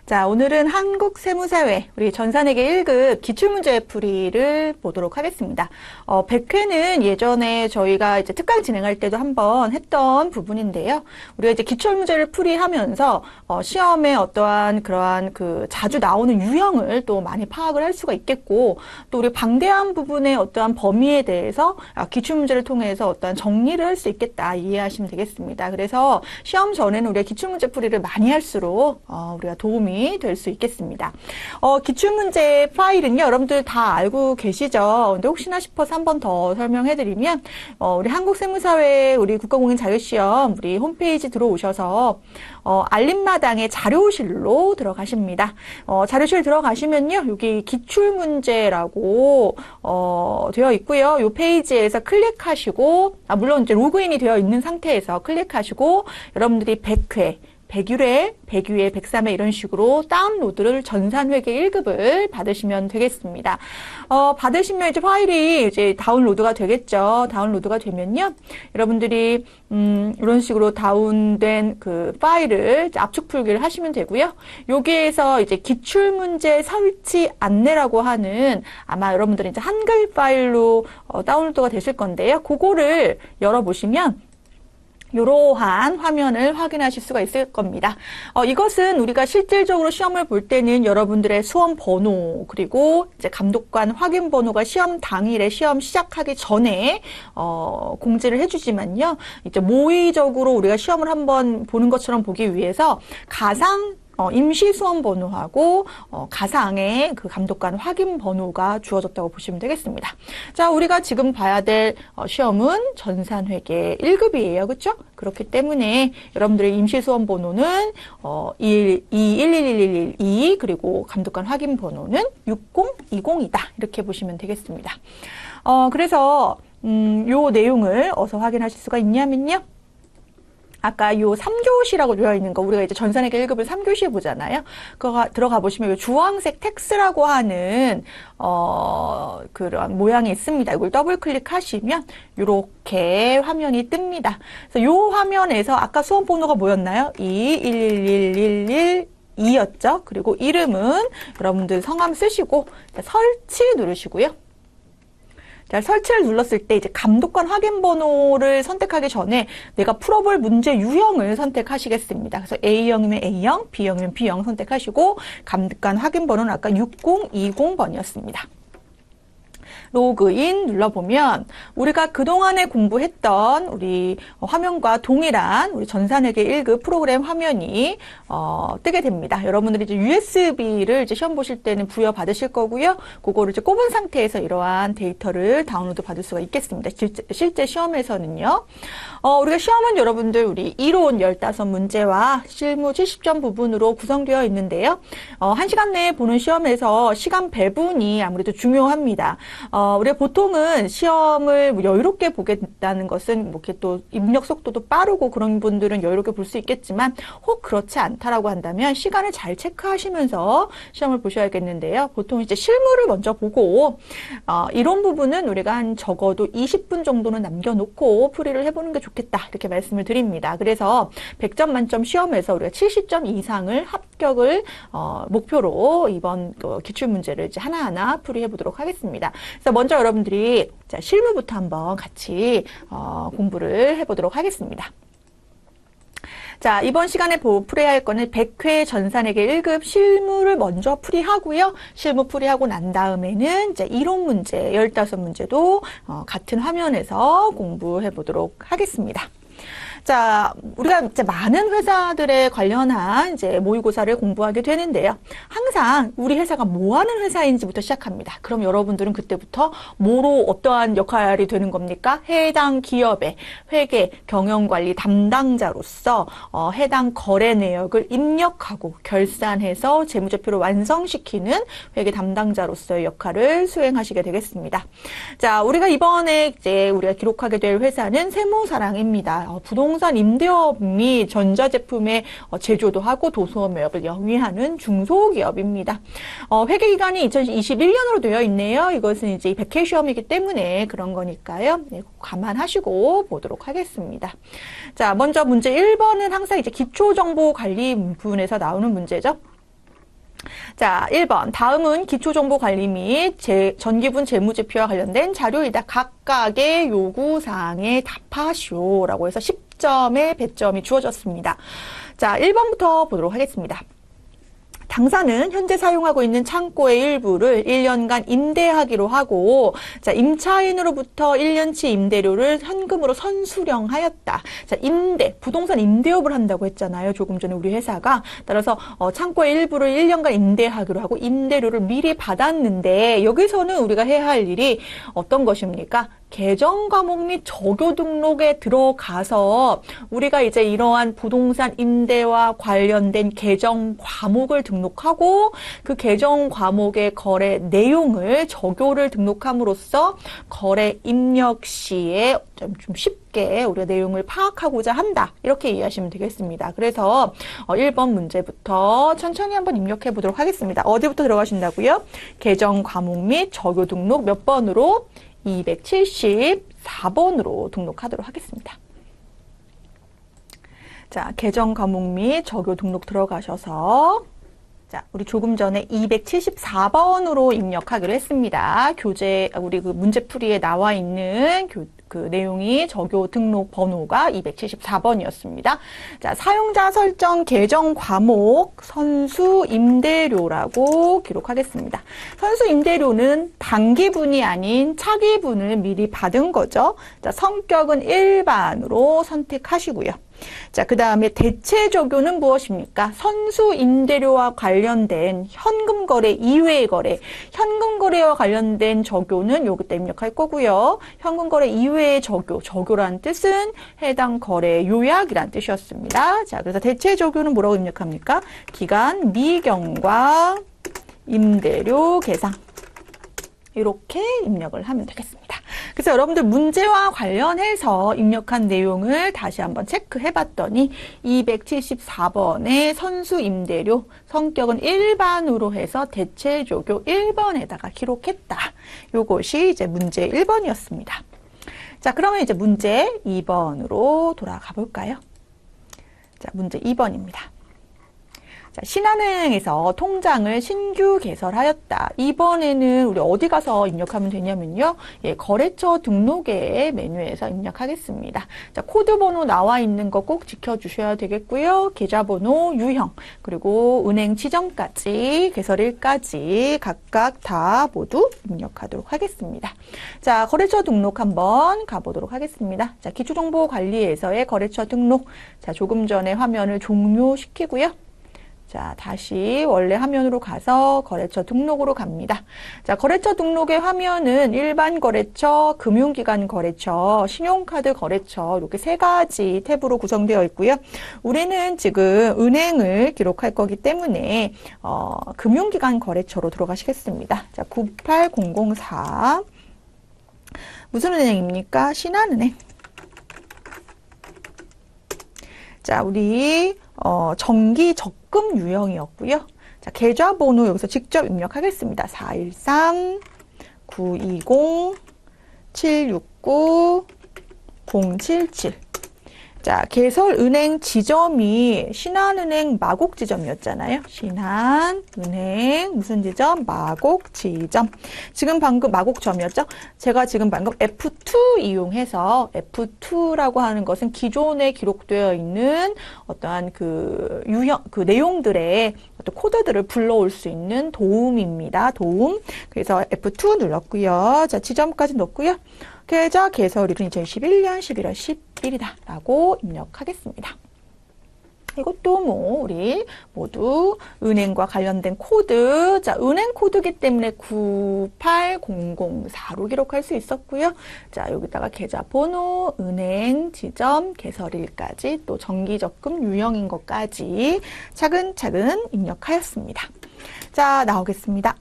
자, 오늘은 한국세무사회 우리 전산회계 1급 기출문제 풀이를 보도록 하겠습니다. 100회는 예전에 저희가 이제 특강 진행할 때도 한번 했던 부분인데요. 우리가 이제 기출문제를 풀이하면서 시험에 어떠한 그러한 자주 나오는 유형을 또 많이 파악을 할 수가 있겠고, 또 우리 방대한 부분의 어떠한 범위에 대해서 기출문제를 통해서 어떠한 정리를 할 수 있겠다 이해하시면 되겠습니다. 그래서 시험 전에는 우리가 기출문제 풀이를 많이 할수록 우리가 도움이 될 수 있겠습니다. 기출문제 파일은요, 여러분들 다 알고 계시죠? 근데 혹시나 싶어서 한 번 더 설명해드리면, 우리 한국세무사회 우리 국가공인 자격시험 우리 홈페이지 들어오셔서 알림마당의 자료실로 들어가십니다. 자료실 들어가시면요, 여기 기출문제라고 되어 있고요. 이 페이지에서 클릭하시고, 물론 이제 로그인이 되어 있는 상태에서 클릭하시고, 여러분들이 100회 101회, 102회, 103회 이런 식으로 다운로드를 전산회계 1급을 받으시면 되겠습니다. 받으시면 이제 파일이 이제 다운로드가 되겠죠. 다운로드가 되면요, 여러분들이 이런 식으로 다운된 그 파일을 이제 압축 풀기를 하시면 되고요. 여기에서 이제 기출문제 설치 안내라고 하는, 아마 여러분들이 이제 한글 파일로 다운로드가 되실 건데요. 그거를 열어보시면 이러한 화면을 확인하실 수가 있을 겁니다. 이것은 우리가 실질적으로 시험을 볼 때는 여러분들의 수험 번호, 그리고 이제 감독관 확인 번호가 시험 당일에 시험 시작하기 전에 공지를 해주지만요, 이제 모의적으로 우리가 시험을 한번 보는 것처럼 보기 위해서 가상 임시 수험 번호하고 가상의 그 감독관 확인 번호가 주어졌다고 보시면 되겠습니다. 자, 우리가 지금 봐야 될 시험은 전산회계 1급이에요. 그렇죠? 그렇기 때문에 여러분들의 임시 수험 번호는 1111112, 그리고 감독관 확인 번호는 6020이다. 이렇게 보시면 되겠습니다. 그래서 요 내용을 어디서 확인하실 수가 있냐면요, 아까 요 3교시라고 되어 있는 거, 우리가 이제 전산회계 1급을 3교시에 보잖아요. 그거 들어가 보시면 요 주황색 텍스라고 하는, 그런 모양이 있습니다. 이걸 더블 클릭하시면 요렇게 화면이 뜹니다. 그래서 요 화면에서 아까 수험 번호가 뭐였나요? 211111 2였죠. 그리고 이름은 여러분들 성함 쓰시고, 설치 누르시고요. 자, 설치를 눌렀을 때 이제 감독관 확인 번호를 선택하기 전에 내가 풀어볼 문제 유형을 선택하시겠습니다. 그래서 A형이면 A형, B형이면 B형 선택하시고, 감독관 확인 번호는 아까 6020번이었습니다. 로그인 눌러보면 우리가 그동안에 공부했던 우리 화면과 동일한 우리 전산회계 1급 프로그램 화면이 뜨게 됩니다. 여러분들이 이제 USB를 이제 시험 보실 때는 부여받으실 거고요. 그거를 이제 꼽은 상태에서 이러한 데이터를 다운로드 받을 수가 있겠습니다. 실제 시험에서는요. 우리가 시험은 여러분들 우리 이론 15문제와 실무 70점 부분으로 구성되어 있는데요. 1시간 내에 보는 시험에서 시간 배분이 아무래도 중요합니다. 우리가 보통은 시험을 여유롭게 보게 된다는 것은 뭐 이렇게 또 입력 속도도 빠르고 그런 분들은 여유롭게 볼 수 있겠지만, 혹 그렇지 않다라고 한다면 시간을 잘 체크하시면서 시험을 보셔야겠는데요. 보통 이제 실무를 먼저 보고, 이론 부분은 우리가 한 적어도 20분 정도는 남겨놓고 풀이를 해보는 게 좋겠다, 이렇게 말씀을 드립니다. 그래서 100점 만점 시험에서 우리가 70점 이상을 합격을 목표로 이번 기출문제를 이제 하나하나 풀이해 보도록 하겠습니다. 그래서 먼저 여러분들이 자, 실무부터 한번 같이 공부를 해보도록 하겠습니다. 자, 이번 시간에 풀이할 거는 100회 전산회계 1급 실무를 먼저 풀이하고요. 실무 풀이하고 난 다음에는 이제 이론 문제 15문제도 같은 화면에서 공부해 보도록 하겠습니다. 자, 우리가 이제 많은 회사들에 관련한 이제 모의고사를 공부하게 되는데요. 항상 우리 회사가 뭐 하는 회사인지부터 시작합니다. 그럼 여러분들은 그때부터 뭐로 어떠한 역할이 되는 겁니까? 해당 기업의 회계, 경영관리 담당자로서 해당 거래 내역을 입력하고 결산해서 재무제표를 완성시키는 회계 담당자로서의 역할을 수행하시게 되겠습니다. 자, 우리가 이번에 이제 우리가 기록하게 될 회사는 세무사랑입니다. 부동산 임대업 및 전자제품의 제조도 하고 도소업 매업을 영위하는 중소기업입니다. 회계기간이 2021년으로 되어 있네요. 이것은 이제 100회 시험이기 때문에 그런 거니까요. 네, 감안하시고 보도록 하겠습니다. 자, 먼저 문제 1번은 항상 이제 기초정보관리 부분에서 나오는 문제죠. 자, 1번. 다음은 기초정보관리 및 전기분 재무제표와 관련된 자료이다. 각각의 요구사항에 답하시오라고 해서 10점의 배점이 주어졌습니다. 자, 1번부터 보도록 하겠습니다. 당사는 현재 사용하고 있는 창고의 일부를 1년간 임대하기로 하고, 자, 임차인으로부터 1년치 임대료를 현금으로 선수령하였다. 자, 부동산 임대업을 한다고 했잖아요. 조금 전에 우리 회사가. 따라서 창고의 일부를 1년간 임대하기로 하고 임대료를 미리 받았는데, 여기서는 우리가 해야 할 일이 어떤 것입니까? 계정 과목 및 적요 등록에 들어가서 우리가 이제 이러한 부동산 임대와 관련된 계정 과목을 등록하고 그 계정 과목의 거래 내용을 적요를 등록함으로써 거래 입력 시에 좀 쉽게 우리가 내용을 파악하고자 한다. 이렇게 이해하시면 되겠습니다. 그래서 1번 문제부터 천천히 한번 입력해 보도록 하겠습니다. 어디부터 들어가신다고요? 계정 과목 및 적요 등록 몇 번으로? 274번으로 등록하도록 하겠습니다. 자, 계정 과목 및 적요 등록 들어가셔서 자, 우리 조금 전에 274번으로 입력하기로 했습니다. 우리 그 문제풀이에 나와 있는 그 내용이 적요 등록 번호가 274번이었습니다. 자, 사용자 설정 계정 과목 선수 임대료라고 기록하겠습니다. 선수 임대료는 단기분이 아닌 차기분을 미리 받은 거죠. 자, 성격은 일반으로 선택하시고요. 자, 그 다음에 대체 적요는 무엇입니까? 선수 임대료와 관련된 현금 거래 이외의 거래, 현금 거래와 관련된 적요는 여기다 입력할 거고요. 현금 거래 이외의 적요라는 뜻은 해당 거래 요약이란 뜻이었습니다. 자, 그래서 대체 적요는 뭐라고 입력합니까? 기간 미경과 임대료 계상. 이렇게 입력을 하면 되겠습니다. 그래서 여러분들 문제와 관련해서 입력한 내용을 다시 한번 체크해 봤더니 274번의 선수 임대료 성격은 일반으로 해서 대체 적요 1번에다가 기록했다. 요것이 이제 문제 1번이었습니다. 자, 그러면 이제 문제 2번으로 돌아가 볼까요? 자, 문제 2번입니다. 자, 신한은행에서 통장을 신규 개설하였다. 이번에는 우리 어디 가서 입력하면 되냐면요. 예, 거래처 등록의 메뉴에서 입력하겠습니다. 자, 코드 번호 나와 있는 거 꼭 지켜주셔야 되겠고요. 계좌번호, 유형, 그리고 은행 지점까지, 개설일까지 각각 다 모두 입력하도록 하겠습니다. 자, 거래처 등록 한번 가보도록 하겠습니다. 자, 기초정보관리에서의 거래처 등록. 자, 조금 전에 화면을 종료시키고요. 자, 다시 원래 화면으로 가서 거래처 등록으로 갑니다. 자, 거래처 등록의 화면은 일반 거래처, 금융기관 거래처, 신용카드 거래처 이렇게 세 가지 탭으로 구성되어 있고요. 우리는 지금 은행을 기록할 거기 때문에 금융기관 거래처로 들어가시겠습니다. 자, 98004 무슨 은행입니까? 신한은행. 자, 우리 정기 적금 유형이었고요. 자, 계좌번호 여기서 직접 입력하겠습니다. 413-920-769-077. 자, 개설은행 지점이 신한은행 마곡 지점이었잖아요. 신한은행 무슨 지점? 마곡 지점. 지금 방금 마곡점이었죠? 제가 지금 방금 F2 이용해서 F2라고 하는 것은 기존에 기록되어 있는 어떠한 그 유형, 그 내용들의 어떤 코드들을 불러올 수 있는 도움입니다. 도움. 그래서 F2 눌렀고요. 자, 지점까지 넣고요. 계좌 개설일은 2021년 11월 10일이다 라고 입력하겠습니다. 이것도 뭐 우리 모두 은행과 관련된 코드, 자, 은행 코드이기 때문에 98004로 기록할 수 있었고요. 자, 여기다가 계좌번호, 은행, 지점, 개설일까지 또 정기적금 유형인 것까지 차근차근 입력하였습니다. 자, 나오겠습니다.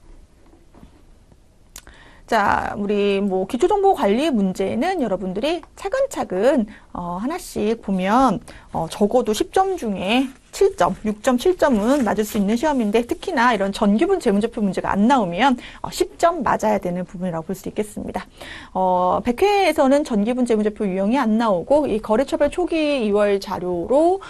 자, 우리 뭐 기초정보관리 문제는 여러분들이 차근차근 하나씩 보면 적어도 10점 중에 7점, 6.7점은 맞을 수 있는 시험인데 특히나 이런 전기분 재무제표 문제가 안 나오면 10점 맞아야 되는 부분이라고 볼 수 있겠습니다. 100회에서는 전기분 재무제표 유형이 안 나오고 이 거래처별 초기 2월 자료로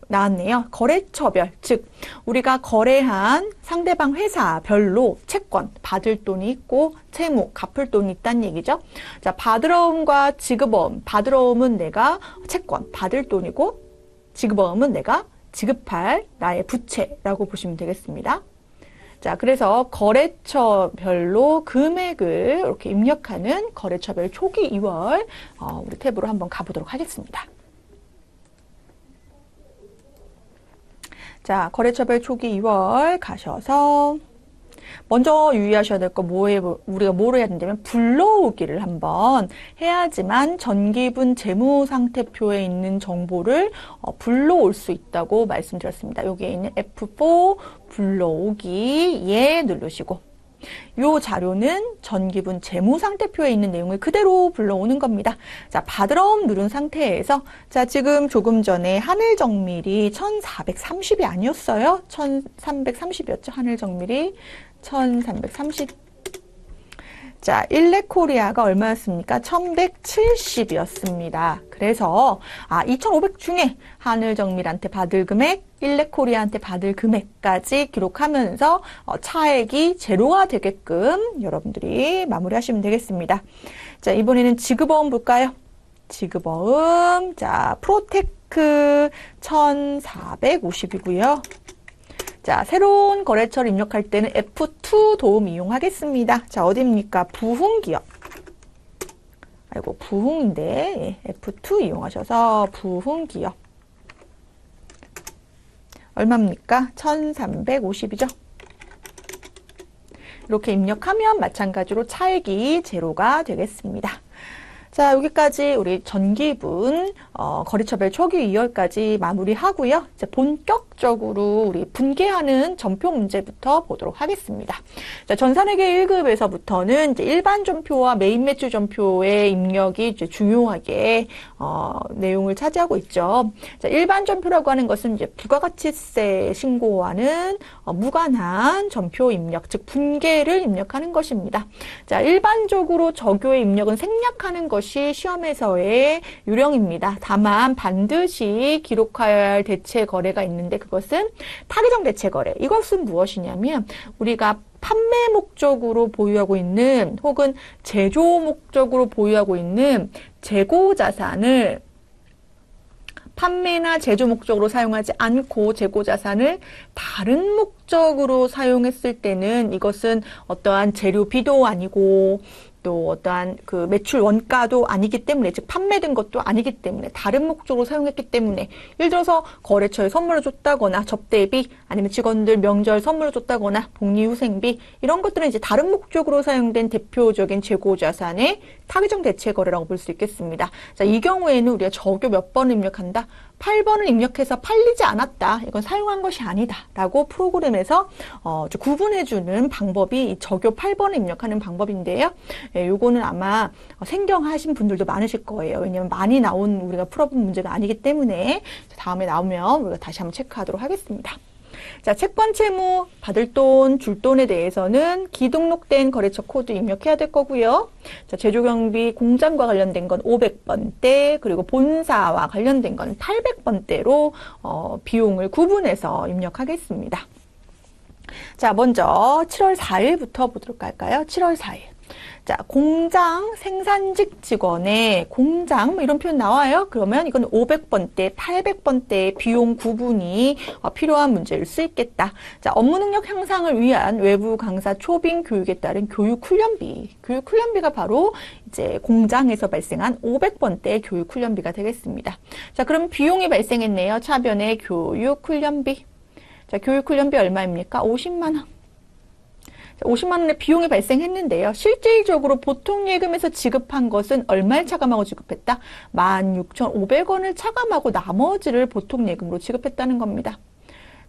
나왔네요. 거래처별, 즉 우리가 거래한 상대방 회사별로 채권, 받을 돈이 있고 채무, 갚을 돈이 있다는 얘기죠. 자, 받으러움과 지급어음, 받으러움은 내가 채권, 받을 돈이고 지급어음은 내가 지급할 나의 부채라고 보시면 되겠습니다. 자, 그래서 거래처별로 금액을 이렇게 입력하는 거래처별 초기 2월 우리 탭으로 한번 가보도록 하겠습니다. 자, 거래처별 초기 2월 가셔서 먼저 유의하셔야 될 거 우리가 뭐를 해야 된다면 불러오기를 한번 해야지만 전기분 재무상태표에 있는 정보를 불러올 수 있다고 말씀드렸습니다. 여기에 있는 F4 불러오기에 누르시고 요 자료는 전기분 재무상태표에 있는 내용을 그대로 불러오는 겁니다. 자, 받으러움 누른 상태에서 자, 지금 조금 전에 하늘정밀이 1430이 아니었어요? 1330이었죠? 하늘정밀이 1330. 자, 일레코리아가 얼마였습니까? 1170이었습니다. 그래서 2500 중에 하늘정밀한테 받을 금액, 일레코리아한테 받을 금액까지 기록하면서 차액이 제로가 되게끔 여러분들이 마무리하시면 되겠습니다. 자, 이번에는 지급어음 볼까요? 지급어음, 자, 프로테크 1450이고요. 자, 새로운 거래처를 입력할 때는 F2 도움 이용하겠습니다. 자, 어디입니까? 부흥기업. 아이고, 부흥인데, F2 이용하셔서 부흥기업. 얼마입니까? 1350이죠. 이렇게 입력하면 마찬가지로 차액이 제로가 되겠습니다. 자, 여기까지 우리 전기분 거래처별 초기 2월까지 마무리하고요. 이제 본격적으로 우리 분계하는 전표 문제부터 보도록 하겠습니다. 자, 전산회계 1급에서부터는 이제 일반 전표와 메인 매출 전표의 입력이 이제 중요하게 내용을 차지하고 있죠. 자, 일반 전표라고 하는 것은 이제 부가가치세 신고와는 무관한 전표 입력, 즉 분계를 입력하는 것입니다. 자, 일반적으로 저교의 입력은 생략하는 것이 시험에서의 유령입니다. 다만 반드시 기록하여야 할 대체 거래가 있는데 그것은 타기정 대체 거래. 이것은 무엇이냐면 우리가 판매 목적으로 보유하고 있는 혹은 제조 목적으로 보유하고 있는 재고 자산을 판매나 제조 목적으로 사용하지 않고 재고 자산을 다른 목적으로 사용했을 때는 이것은 어떠한 재료비도 아니고 또 어떠한 그 매출 원가도 아니기 때문에, 즉 판매된 것도 아니기 때문에 다른 목적으로 사용했기 때문에, 예를 들어서 거래처에 선물을 줬다거나 접대비, 아니면 직원들 명절 선물을 줬다거나 복리후생비, 이런 것들은 이제 다른 목적으로 사용된 대표적인 재고자산의 타기정 대체 거래라고 볼 수 있겠습니다. 자, 이 경우에는 우리가 저교 몇 번을 입력한다? 8번을 입력해서 팔리지 않았다. 이건 사용한 것이 아니다. 라고 프로그램에서 구분해주는 방법이 이 저교 8번을 입력하는 방법인데요. 예, 요거는 아마 생경하신 분들도 많으실 거예요. 왜냐면 많이 나온 우리가 풀어본 문제가 아니기 때문에 다음에 나오면 우리가 다시 한번 체크하도록 하겠습니다. 자, 채권 채무, 받을 돈, 줄 돈에 대해서는 기등록된 거래처 코드 입력해야 될 거고요. 자, 제조경비 공장과 관련된 건 500번대, 그리고 본사와 관련된 건 800번대로 비용을 구분해서 입력하겠습니다. 자, 먼저 7월 4일부터 보도록 할까요? 7월 4일. 자, 공장 생산직 직원의 공장 뭐 이런 표현 나와요. 그러면 이건 500번대, 800번대의 비용 구분이 필요한 문제일 수 있겠다. 자, 업무 능력 향상을 위한 외부 강사 초빙 교육에 따른 교육 훈련비. 교육 훈련비가 바로 이제 공장에서 발생한 500번대 교육 훈련비가 되겠습니다. 자, 그럼 비용이 발생했네요. 차변의 교육 훈련비. 자, 교육 훈련비 얼마입니까? 50만 원. 50만 원의 비용이 발생했는데요. 실질적으로 보통 예금에서 지급한 것은 얼마를 차감하고 지급했다? 16,500원을 차감하고 나머지를 보통 예금으로 지급했다는 겁니다.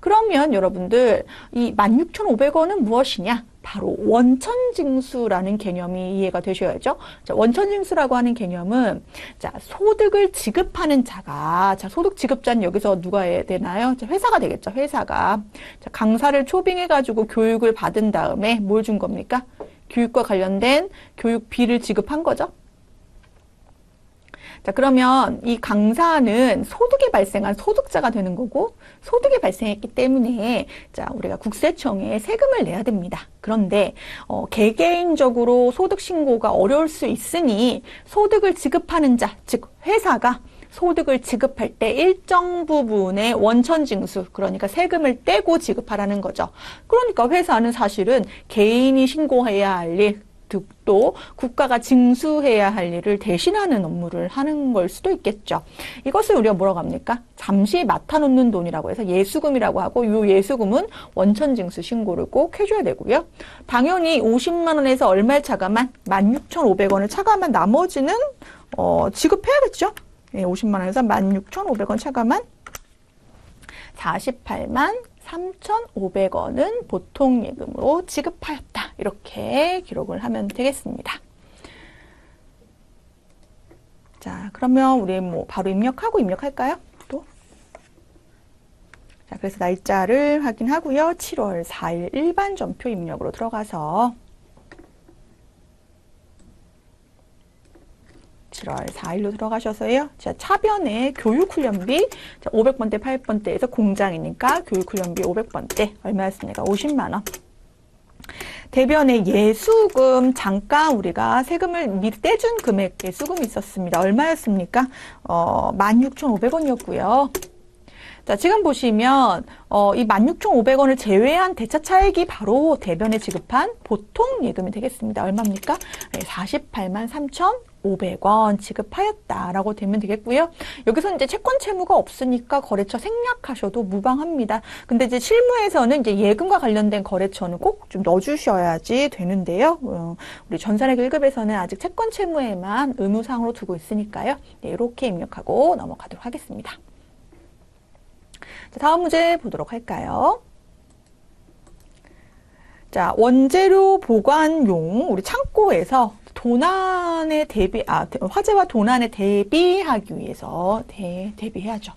그러면 여러분들 이 16,500원은 무엇이냐? 바로 원천징수라는 개념이 이해가 되셔야죠. 자, 원천징수라고 하는 개념은 자, 소득을 지급하는 자가 자, 소득 지급자는 여기서 누가 해야 되나요? 자, 회사가 되겠죠. 회사가 자, 강사를 초빙해가지고 교육을 받은 다음에 뭘 준 겁니까? 교육과 관련된 교육비를 지급한 거죠. 자, 그러면 이 강사는 소득이 발생한 소득자가 되는 거고 소득이 발생했기 때문에 자, 우리가 국세청에 세금을 내야 됩니다. 그런데 개개인적으로 소득 신고가 어려울 수 있으니 소득을 지급하는 자, 즉 회사가 소득을 지급할 때 일정 부분의 원천징수, 그러니까 세금을 떼고 지급하라는 거죠. 그러니까 회사는 사실은 개인이 신고해야 할 일, 또 국가가 징수해야 할 일을 대신하는 업무를 하는 걸 수도 있겠죠. 이것을 우리가 뭐라고 합니까? 잠시 맡아놓는 돈이라고 해서 예수금이라고 하고 이 예수금은 원천징수 신고를 꼭 해줘야 되고요. 당연히 50만 원에서 얼마에 차감한 16,500원을 차감한 나머지는 지급해야겠죠. 50만 원에서 16,500원 차감한 48만 3,500원은 보통예금으로 지급하였다. 이렇게 기록을 하면 되겠습니다. 자, 그러면 우리 뭐 바로 입력할까요? 또. 자, 그래서 날짜를 확인하고요. 7월 4일 일반 전표 입력으로 들어가서 7월 4일로 들어가셔서요. 자, 차변에 교육훈련비 500번대, 800번대에서 공장이니까 교육훈련비 500번대 얼마였습니까? 50만 원. 대변에 예수금 잠깐 우리가 세금을 미리 떼준 금액 예수금이 있었습니다. 얼마였습니까? 16,500원이었고요. 자, 지금 보시면 이 16,500원을 제외한 대차 차액이 바로 대변에 지급한 보통 예금이 되겠습니다. 얼마입니까? 48만 3,500원 지급하였다라고 되면 되겠고요. 여기서 이제 채권 채무가 없으니까 거래처 생략하셔도 무방합니다. 근데 이제 실무에서는 이제 예금과 관련된 거래처는 꼭 좀 넣어주셔야지 되는데요. 우리 전산회계 1급에서는 아직 채권 채무에만 의무사항으로 두고 있으니까요. 네, 이렇게 입력하고 넘어가도록 하겠습니다. 자, 다음 문제 보도록 할까요? 자, 원재료 보관용 우리 창고에서 화재와 도난에 대비하기 위해서 대비해야죠.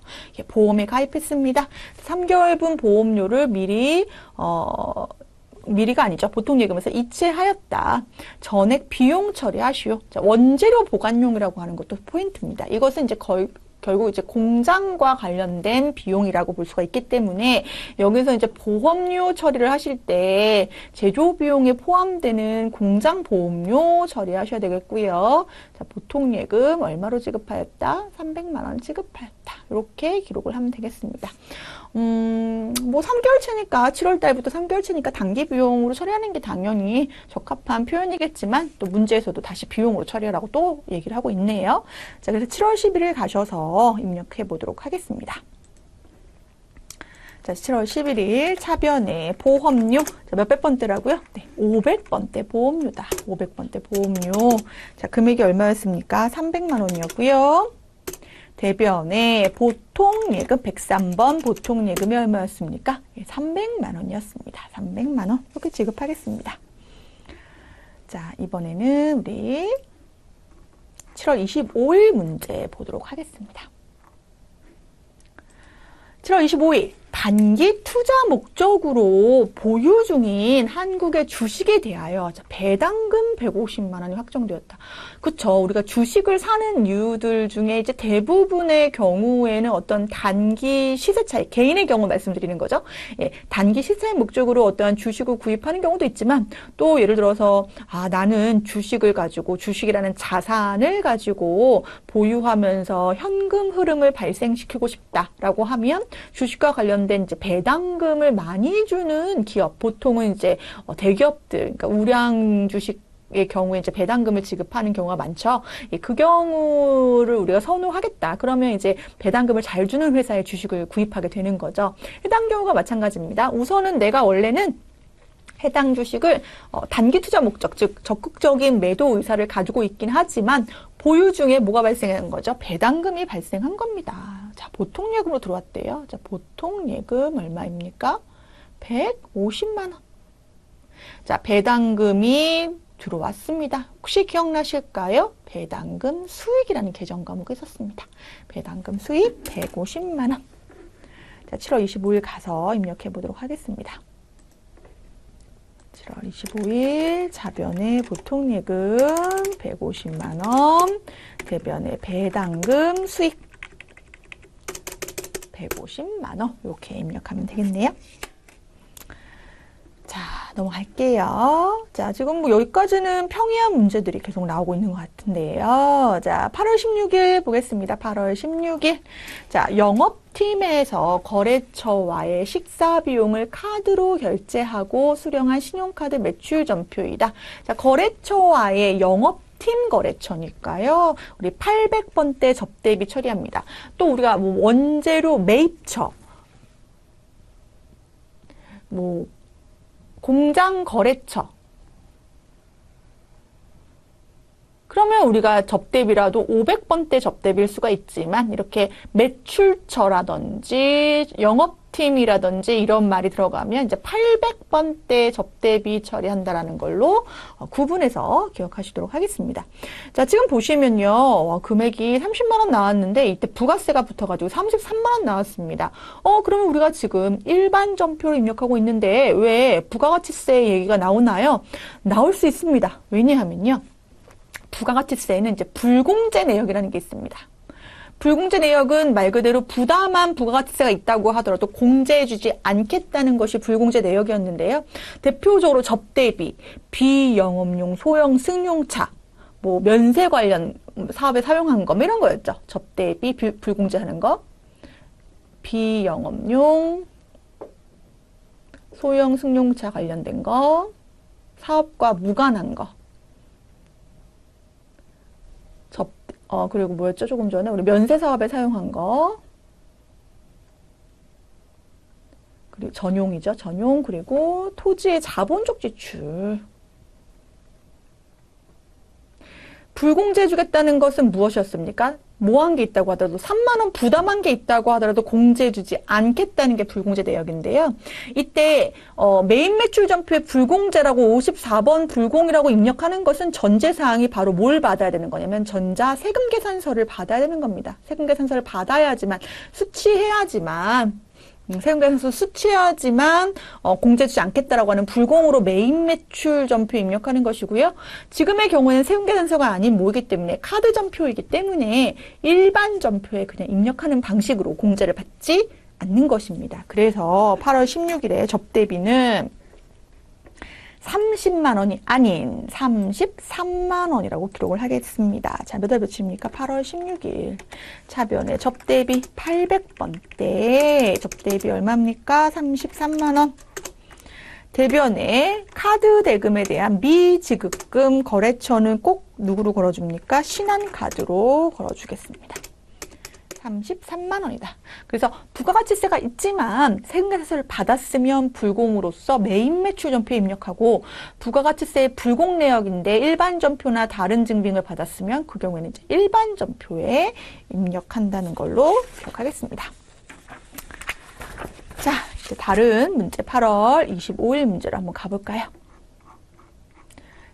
보험에 가입했습니다. 3개월분 보험료를 미리가 아니죠. 보통예금에서 이체하였다. 전액 비용 처리하시오. 자, 원재료 보관용이라고 하는 것도 포인트입니다. 이것은 이제 결국 이제 공장과 관련된 비용이라고 볼 수가 있기 때문에 여기서 이제 보험료 처리를 하실 때 제조 비용에 포함되는 공장 보험료 처리하셔야 되겠고요. 자, 보통 예금 얼마로 지급하였다? 300만 원 지급하였다. 이렇게 기록을 하면 되겠습니다. 뭐 3개월치니까 7월 달부터 3개월치니까 단기 비용으로 처리하는 게 당연히 적합한 표현이겠지만 또 문제에서도 다시 비용으로 처리하라고 또 얘기를 하고 있네요. 자, 그래서 7월 11일 가셔서 입력해 보도록 하겠습니다. 자, 7월 11일 차변에 보험료 자, 몇백 번대라고요? 네, 500번대 보험료다. 500번대 보험료. 자, 금액이 얼마였습니까? 300만 원이었고요. 대변에 보통예금 103번 보통예금이 얼마였습니까? 300만 원이었습니다. 300만 원 이렇게 지급하겠습니다. 자, 이번에는 우리 7월 25일 문제 보도록 하겠습니다. 7월 25일 단기 투자 목적으로 보유 중인 한국의 주식에 대하여 배당금 150만 원이 확정되었다. 그쵸. 우리가 주식을 사는 이유들 중에 이제 대부분의 경우에는 어떤 단기 시세 차익, 개인의 경우 말씀드리는 거죠. 예, 단기 시세 차익 목적으로 어떠한 주식을 구입하는 경우도 있지만 또 예를 들어서 나는 주식을 가지고 주식이라는 자산을 가지고 보유하면서 현금 흐름을 발생시키고 싶다라고 하면 주식과 관련된 이제 배당금을 많이 주는 기업, 보통은 이제 대기업들, 그러니까 우량 주식의 경우에 이제 배당금을 지급하는 경우가 많죠. 그 경우를 우리가 선호하겠다. 그러면 이제 배당금을 잘 주는 회사의 주식을 구입하게 되는 거죠. 해당 경우가 마찬가지입니다. 우선은 내가 원래는 해당 주식을 단기 투자 목적, 즉 적극적인 매도 의사를 가지고 있긴 하지만 보유 중에 뭐가 발생한 거죠? 배당금이 발생한 겁니다. 자, 보통예금으로 들어왔대요. 자, 보통예금 얼마입니까? 150만 원. 자, 배당금이 들어왔습니다. 혹시 기억나실까요? 배당금 수익이라는 계정 과목이 있었습니다. 배당금 수익 150만 원. 자, 7월 25일 가서 입력해 보도록 하겠습니다. 7월 25일 자변의 보통예금 150만 원, 대변의 배당금 수익 150만 원 이렇게 입력하면 되겠네요. 자, 넘어갈게요. 자, 지금 뭐 여기까지는 평이한 문제들이 계속 나오고 있는 것 같은데요. 자, 8월 16일 보겠습니다. 8월 16일. 자, 영업팀에서 거래처와의 식사 비용을 카드로 결제하고 수령한 신용카드 매출 전표이다. 자, 거래처와의 영업팀 거래처니까요. 우리 800번대 접대비 처리합니다. 또 우리가 뭐 원재료 매입처, 뭐 공장 거래처. 그러면 우리가 접대비라도 500번대 접대비일 수가 있지만 이렇게 매출처라든지 영업팀이라든지 이런 말이 들어가면 이제 800번대 접대비 처리한다라는 걸로 구분해서 기억하시도록 하겠습니다. 자, 지금 보시면요. 금액이 30만 원 나왔는데 이때 부가세가 붙어가지고 33만 원 나왔습니다. 그러면 우리가 지금 일반 전표를 입력하고 있는데 왜 부가가치세 얘기가 나오나요? 나올 수 있습니다. 왜냐하면요. 부가가치세에는 이제 불공제 내역이라는 게 있습니다. 불공제 내역은 말 그대로 부담한 부가가치세가 있다고 하더라도 공제해주지 않겠다는 것이 불공제 내역이었는데요. 대표적으로 접대비, 비영업용 소형 승용차, 뭐 면세 관련 사업에 사용한 거, 뭐 이런 거였죠. 접대비, 불공제하는 거, 비영업용 소형 승용차 관련된 거, 사업과 무관한 거. 그리고 뭐였죠? 조금 전에 우리 면세 사업에 사용한 거. 그리고 전용이죠. 전용. 그리고 토지의 자본적 지출. 불공제해 주겠다는 것은 무엇이었습니까? 뭐 한 게 있다고 하더라도 3만 원 부담한 게 있다고 하더라도 공제해 주지 않겠다는 게 불공제 내역인데요. 이때 메인 매출 전표에 불공제라고 54번 불공이라고 입력하는 것은 전제사항이 바로 뭘 받아야 되는 거냐면 전자 세금 계산서를 받아야 되는 겁니다. 세금 계산서를 받아야지만 수취해야지만 세금계산서 수취해야지만 공제해주지 않겠다라고 하는 불공으로 메인 매출 전표 입력하는 것이고요. 지금의 경우에는 세금계산서가 아닌 뭐이기 때문에 카드 전표이기 때문에 일반 전표에 그냥 입력하는 방식으로 공제를 받지 않는 것입니다. 그래서 8월 16일에 접대비는 30만 원이 아닌 33만 원이라고 기록을 하겠습니다. 자, 몇 월 며칠입니까? 8월 16일. 차변의 접대비 800번대. 접대비 얼마입니까? 33만 원. 대변의 카드 대금에 대한 미지급금 거래처는 꼭 누구로 걸어줍니까? 신한카드로 걸어주겠습니다. 33만 원이다. 그래서 부가가치세가 있지만 세금계산서를 받았으면 불공으로서 메인 매출 전표에 입력하고 부가가치세의 불공 내역인데 일반 전표나 다른 증빙을 받았으면 그 경우에는 이제 일반 전표에 입력한다는 걸로 기억하겠습니다. 자, 이제 다른 문제 8월 25일 문제로 한번 가볼까요?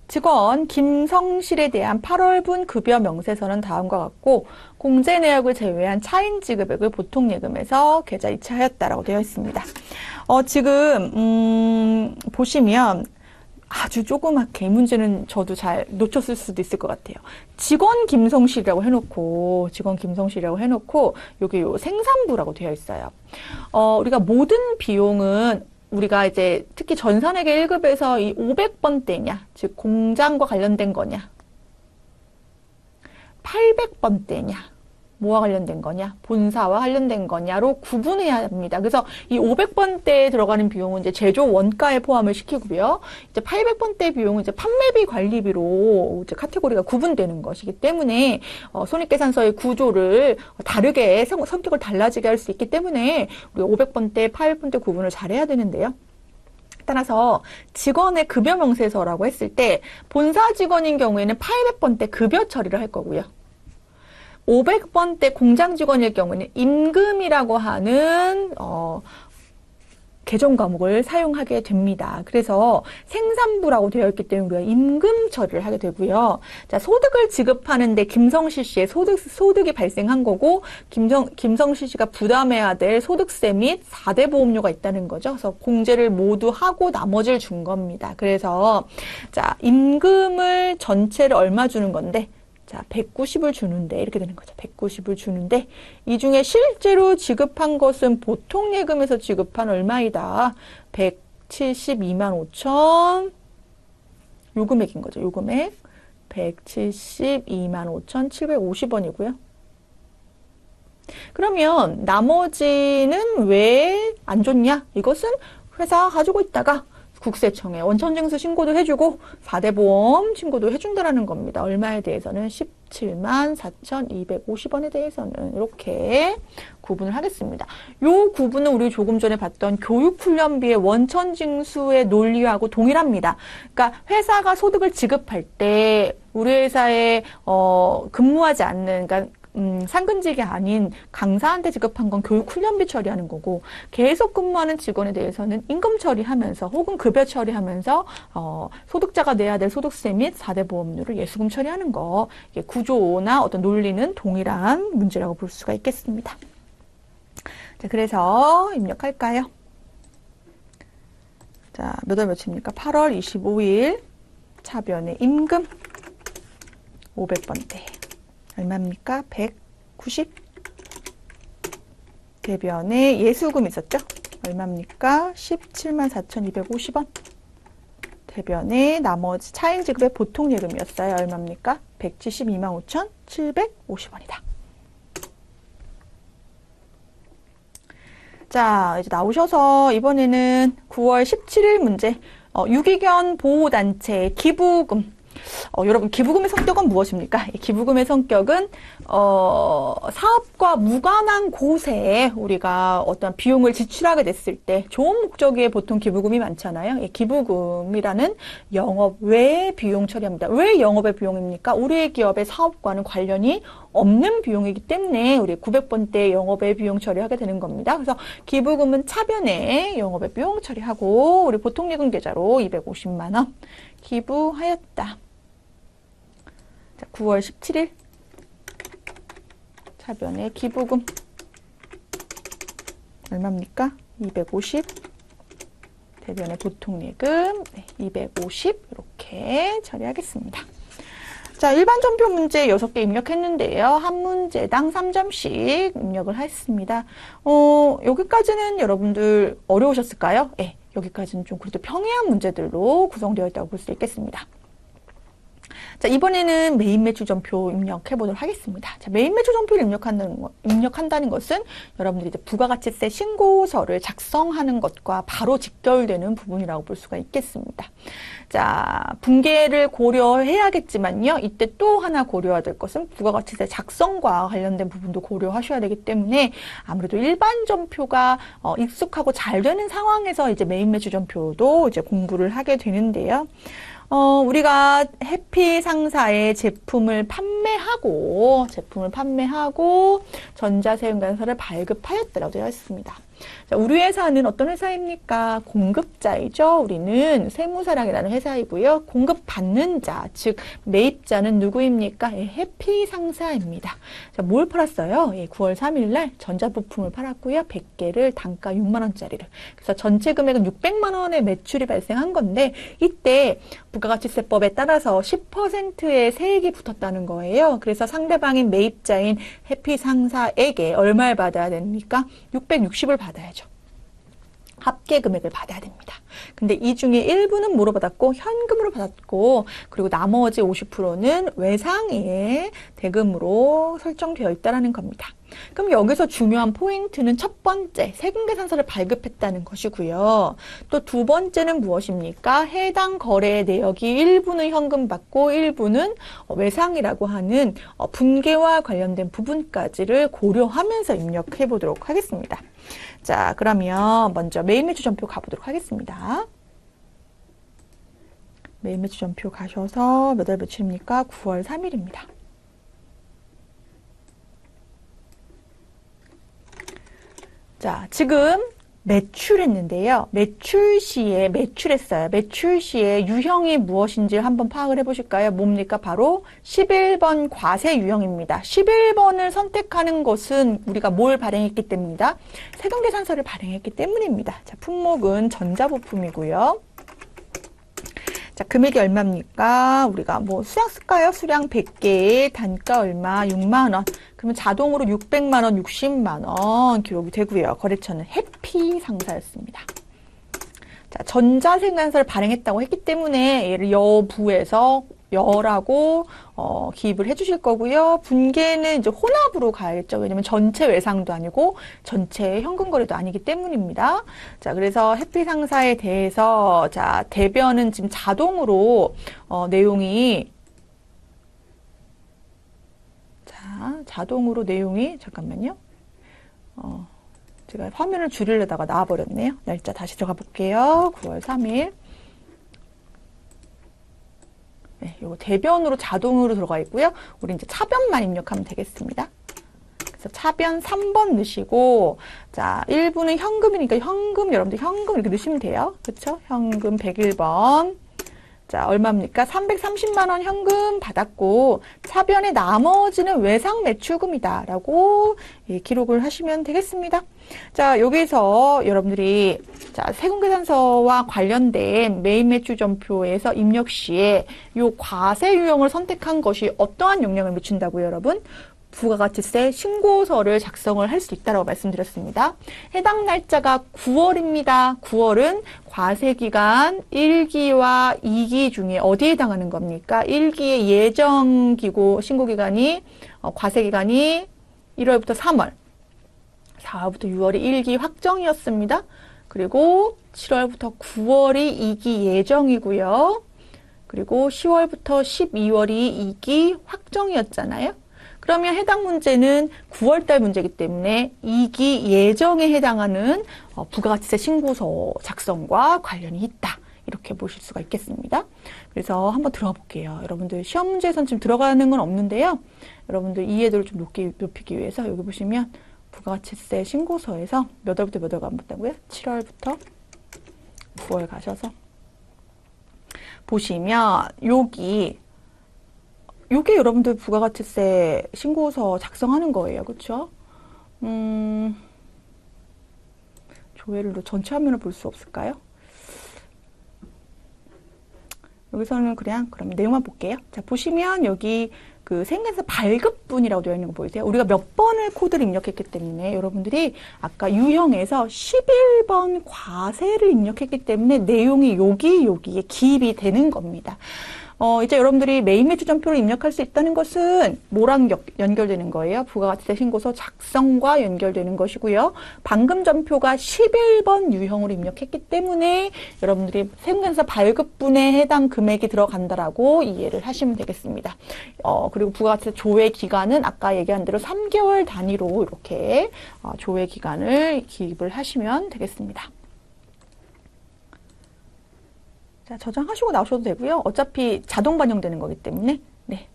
직원 김성실에 대한 8월분 급여 명세서는 다음과 같고 공제 내역을 제외한 차인 지급액을 보통예금에서 계좌 이체하였다라고 되어 있습니다. 지금 보시면 아주 조그맣게 이 문제는 저도 잘 놓쳤을 수도 있을 것 같아요. 직원 김성실이라고 해놓고 여기 요 생산부라고 되어 있어요. 우리가 모든 비용은 우리가 이제 특히 전산회계 1급에서 이 500번대냐, 즉 공장과 관련된 거냐, 800번대냐, 뭐와 관련된 거냐, 본사와 관련된 거냐로 구분해야 합니다. 그래서 이 500번대에 들어가는 비용은 이제 제조 원가에 포함을 시키고요. 이제 800번대 비용은 이제 판매비 관리비로 이제 카테고리가 구분되는 것이기 때문에 손익계산서의 구조를 다르게 성격을 달라지게 할 수 있기 때문에 우리 500번대, 800번대 구분을 잘해야 되는데요. 따라서 직원의 급여 명세서라고 했을 때 본사 직원인 경우에는 800번대 급여 처리를 할 거고요. 500번대 공장 직원일 경우는 임금이라고 하는 계정 과목을 사용하게 됩니다. 그래서 생산부라고 되어 있기 때문에 우리가 임금 처리를 하게 되고요. 자, 소득을 지급하는데 김성실 씨의 소득이 발생한 거고, 김성실 씨가 부담해야 될 소득세 및 4대 보험료가 있다는 거죠. 그래서 공제를 모두 하고 나머지를 준 겁니다. 그래서, 자, 임금을 전체를 얼마 주는 건데, 자, 190을 주는데, 이렇게 되는 거죠. 190을 주는데, 이 중에 실제로 지급한 것은 보통 예금에서 지급한 얼마이다? 172만 5천, 요 금액인 거죠. 요 금액. 172만 5,750원이고요. 그러면 나머지는 왜 안 줬냐? 이것은 회사가 가지고 있다가 국세청에 원천징수 신고도 해주고 4대 보험 신고도 해준다라는 겁니다. 얼마에 대해서는 17만 4,250원에 대해서는 이렇게 구분을 하겠습니다. 요 구분은 우리 조금 전에 봤던 교육훈련비의 원천징수의 논리하고 동일합니다. 그러니까 회사가 소득을 지급할 때 우리 회사에 근무하지 않는, 그러니까 상근직이 아닌 강사한테 지급한 건 교육훈련비 처리하는 거고, 계속 근무하는 직원에 대해서는 임금 처리하면서 혹은 급여 처리하면서 소득자가 내야 될 소득세 및 4대 보험료를 예수금 처리하는 거, 이게 구조나 어떤 논리는 동일한 문제라고 볼 수가 있겠습니다. 자, 그래서 입력할까요? 자, 몇 월 며칠입니까? 8월 25일 차변의 임금 500번대. 얼마입니까? 190. 대변에 예수금 있었죠? 얼마입니까? 17만 4,250원. 대변에 나머지 차행 지급의 보통 예금이었어요. 얼마입니까? 172만 5,750원이다. 자, 이제 나오셔서 이번에는 9월 17일 문제. 유기견 보호단체 기부금. 여러분, 기부금의 성격은 무엇입니까? 기부금의 성격은 사업과 무관한 곳에 우리가 어떤 비용을 지출하게 됐을 때 좋은 목적에 보통 기부금이 많잖아요. 기부금이라는 영업 외 비용 처리합니다. 왜 영업의 비용입니까? 우리의 기업의 사업과는 관련이 없는 비용이기 때문에 우리 900번대 영업의 비용 처리하게 되는 겁니다. 그래서 기부금은 차변에 영업의 비용 처리하고 우리 보통예금 계좌로 250만 원 기부하였다. 자, 9월 17일 차변의 기부금 얼마입니까? 250. 대변의 보통예금 250 이렇게 처리하겠습니다. 자, 일반 전표 문제 6개 입력했는데요. 한 문제당 3점씩 입력을 했습니다. 여기까지는 여러분들 어려우셨을까요? 네, 여기까지는 좀 그래도 평이한 문제들로 구성되어 있다고 볼 수 있겠습니다. 자, 이번에는 메인 매출 전표 입력해 보도록 하겠습니다. 자, 메인 매출 전표를 입력한다는 것은 여러분들이 이제 부가가치세 신고서를 작성하는 것과 바로 직결되는 부분이라고 볼 수가 있겠습니다. 자, 분계를 고려해야겠지만요. 이때 또 하나 고려해야 될 것은 부가가치세 작성과 관련된 부분도 고려하셔야 되기 때문에 아무래도 일반 전표가 익숙하고 잘 되는 상황에서 이제 메인 매출 전표도 이제 공부를 하게 되는데요. 우리가 해피 상사의 제품을 판매하고 전자세금관서를 발급하였다라고 되어 있습니다. 자, 우리 회사는 어떤 회사입니까? 공급자이죠. 우리는 세무사랑이라는 회사이고요. 공급받는 자, 즉 매입자는 누구입니까? 해피 상사입니다. 자, 뭘 팔았어요? 9월 3일 날 전자부품을 팔았고요. 100개를 단가 6만 원짜리를. 그래서 전체 금액은 600만 원의 매출이 발생한 건데 이때 부가가치세법에 따라서 10%의 세액이 붙었다는 거예요. 그래서 상대방인 매입자인 해피 상사에게 얼마를 받아야 됩니까? 660을 받아야죠. 합계 금액을 받아야 됩니다. 근데 이 중에 일부는 뭐로 받았고 현금으로 받았고 그리고 나머지 50%는 외상의 대금으로 설정되어 있다는 겁니다. 그럼 여기서 중요한 포인트는 첫 번째 세금계산서를 발급했다는 것이고요. 또 두 번째는 무엇입니까? 해당 거래 내역이 일부는 현금 받고 일부는 외상이라고 하는 분계와 관련된 부분까지를 고려하면서 입력해 보도록 하겠습니다. 자, 그러면 먼저 메인 매출 전표 가보도록 하겠습니다. 메인 매출 전표 가셔서 몇 월 며칠입니까? 9월 3일입니다. 자, 지금 매출했는데요. 매출 시에 매출했어요. 매출 시에 유형이 무엇인지 한번 파악을 해보실까요? 뭡니까? 바로 11번 과세 유형입니다. 11번을 선택하는 것은 우리가 뭘 발행했기 때문입니다. 세금계산서를 발행했기 때문입니다. 자, 품목은 전자부품이고요. 자, 금액이 얼마입니까? 우리가 뭐 수량 쓸까요? 수량 100개에 단가 얼마? 6만 원. 그러면 자동으로 600만 원, 60만 원 기록이 되고요. 거래처는 해피 상사였습니다. 자, 전자생산서를 발행했다고 했기 때문에 얘를 여부에서 여라고 기입을 해주실 거고요. 분계는 이제 혼합으로 가야겠죠. 왜냐면 전체 외상도 아니고 전체 현금 거래도 아니기 때문입니다. 자, 그래서 해피 상사에 대해서 자, 대변은 지금 자동으로 내용이 자동으로 내용이 잠깐만요. 제가 화면을 줄이려다가 나와버렸네요. 날짜 다시 들어가 볼게요. 9월 3일. 네, 요거 대변으로 자동으로 들어가 있고요. 우리 이제 차변만 입력하면 되겠습니다. 그래서 차변 3번 넣으시고, 자, 1부는 현금이니까 현금, 여러분들 현금 이렇게 넣으시면 돼요. 그쵸? 현금 101번. 자, 얼마입니까? 330만 원 현금 받았고, 차변의 나머지는 외상 매출금이다. 라고 기록을 하시면 되겠습니다. 자, 여기서 여러분들이 자, 세금계산서와 관련된 메인 매출점표에서 입력 시에 요 과세 유형을 선택한 것이 어떠한 영향을 미친다고요, 여러분? 부가가치세 신고서를 작성을 할 수 있다고 말씀드렸습니다. 해당 날짜가 9월입니다. 9월은 과세기간 1기와 2기 중에 어디에 해당하는 겁니까? 1기의 예정기고 신고기간이 과세기간이 1월부터 3월, 4월부터 6월이 1기 확정이었습니다. 그리고 7월부터 9월이 2기 예정이고요. 그리고 10월부터 12월이 2기 확정이었잖아요. 그러면 해당 문제는 9월달 문제이기 때문에 2기 예정에 해당하는 부가가치세 신고서 작성과 관련이 있다. 이렇게 보실 수가 있겠습니다. 그래서 한번 들어가 볼게요. 여러분들 시험 문제에서는 지금 들어가는 건 없는데요. 여러분들 이해도를 좀 높이기 위해서 여기 보시면 부가가치세 신고서에서 몇 월부터 몇 월 가봤다고요? 7월부터 9월 가셔서 보시면 요게 여러분들 부가가치세 신고서 작성하는 거예요. 그렇죠? 조회를 전체 화면을 볼 수 없을까요? 여기서는 그럼 내용만 볼게요. 자, 보시면 여기 그 생계에서 발급분이라고 되어 있는 거 보이세요? 우리가 몇 번을 코드를 입력했기 때문에 여러분들이 아까 유형에서 11번 과세를 입력했기 때문에 내용이 여기에 기입이 되는 겁니다. 이제 여러분들이 메인 매출점표를 입력할 수 있다는 것은 뭐랑 연결되는 거예요? 부가가치세 신고서 작성과 연결되는 것이고요. 방금 점표가 11번 유형으로 입력했기 때문에 여러분들이 세금계산서 발급분에 해당 금액이 들어간다라고 이해를 하시면 되겠습니다. 그리고 부가가치세 조회 기간은 아까 얘기한 대로 3개월 단위로 이렇게 조회 기간을 기입을 하시면 되겠습니다. 자, 저장하시고 나오셔도 되고요. 어차피 자동 반영되는 거기 때문에. 네.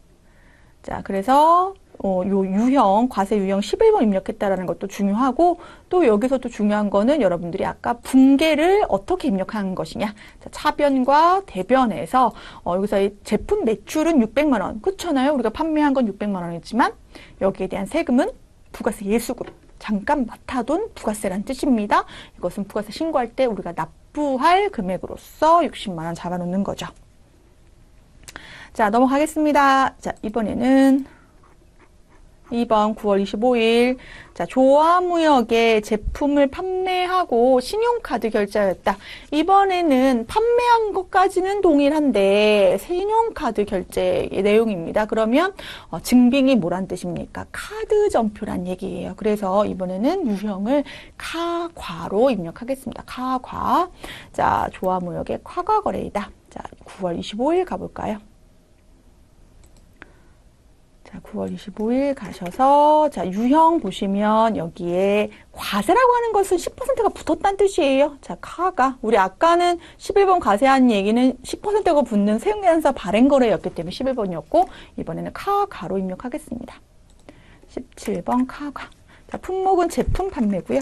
자, 그래서 요 유형, 과세 유형 11번 입력했다라는 것도 중요하고 또 여기서 또 중요한 거는 여러분들이 아까 분계를 어떻게 입력하는 것이냐. 자, 차변과 대변에서 여기서 이 제품 매출은 600만 원. 그렇잖아요. 우리가 판매한 건 600만 원이지만 여기에 대한 세금은 부가세 예수금. 잠깐 맡아둔 부가세란 뜻입니다. 이것은 부가세 신고할 때 우리가 납부할 금액으로서 60만 원 잡아놓는 거죠. 자, 넘어가겠습니다. 자, 이번에는 2번 9월 25일. 자, 조화무역의 제품을 판매하고 신용카드 결제하였다. 이번에는 판매한 것까지는 동일한데 신용카드 결제의 내용입니다. 그러면 증빙이 뭐란 뜻입니까? 카드 점표란 얘기예요. 그래서 이번에는 유형을 카과로 입력하겠습니다. 카과. 자, 조화무역의 카과 거래이다. 자, 9월 25일 가볼까요? 자, 9월 25일 가셔서 자, 유형 보시면 여기에 과세라고 하는 것은 10%가 붙었다는 뜻이에요. 자, 카가 우리 아까는 11번 과세한 얘기는 10%가 붙는 세금계산서 발행거래였기 때문에 11번이었고 이번에는 카가로 입력하겠습니다. 17번 카가. 자, 품목은 제품 판매고요.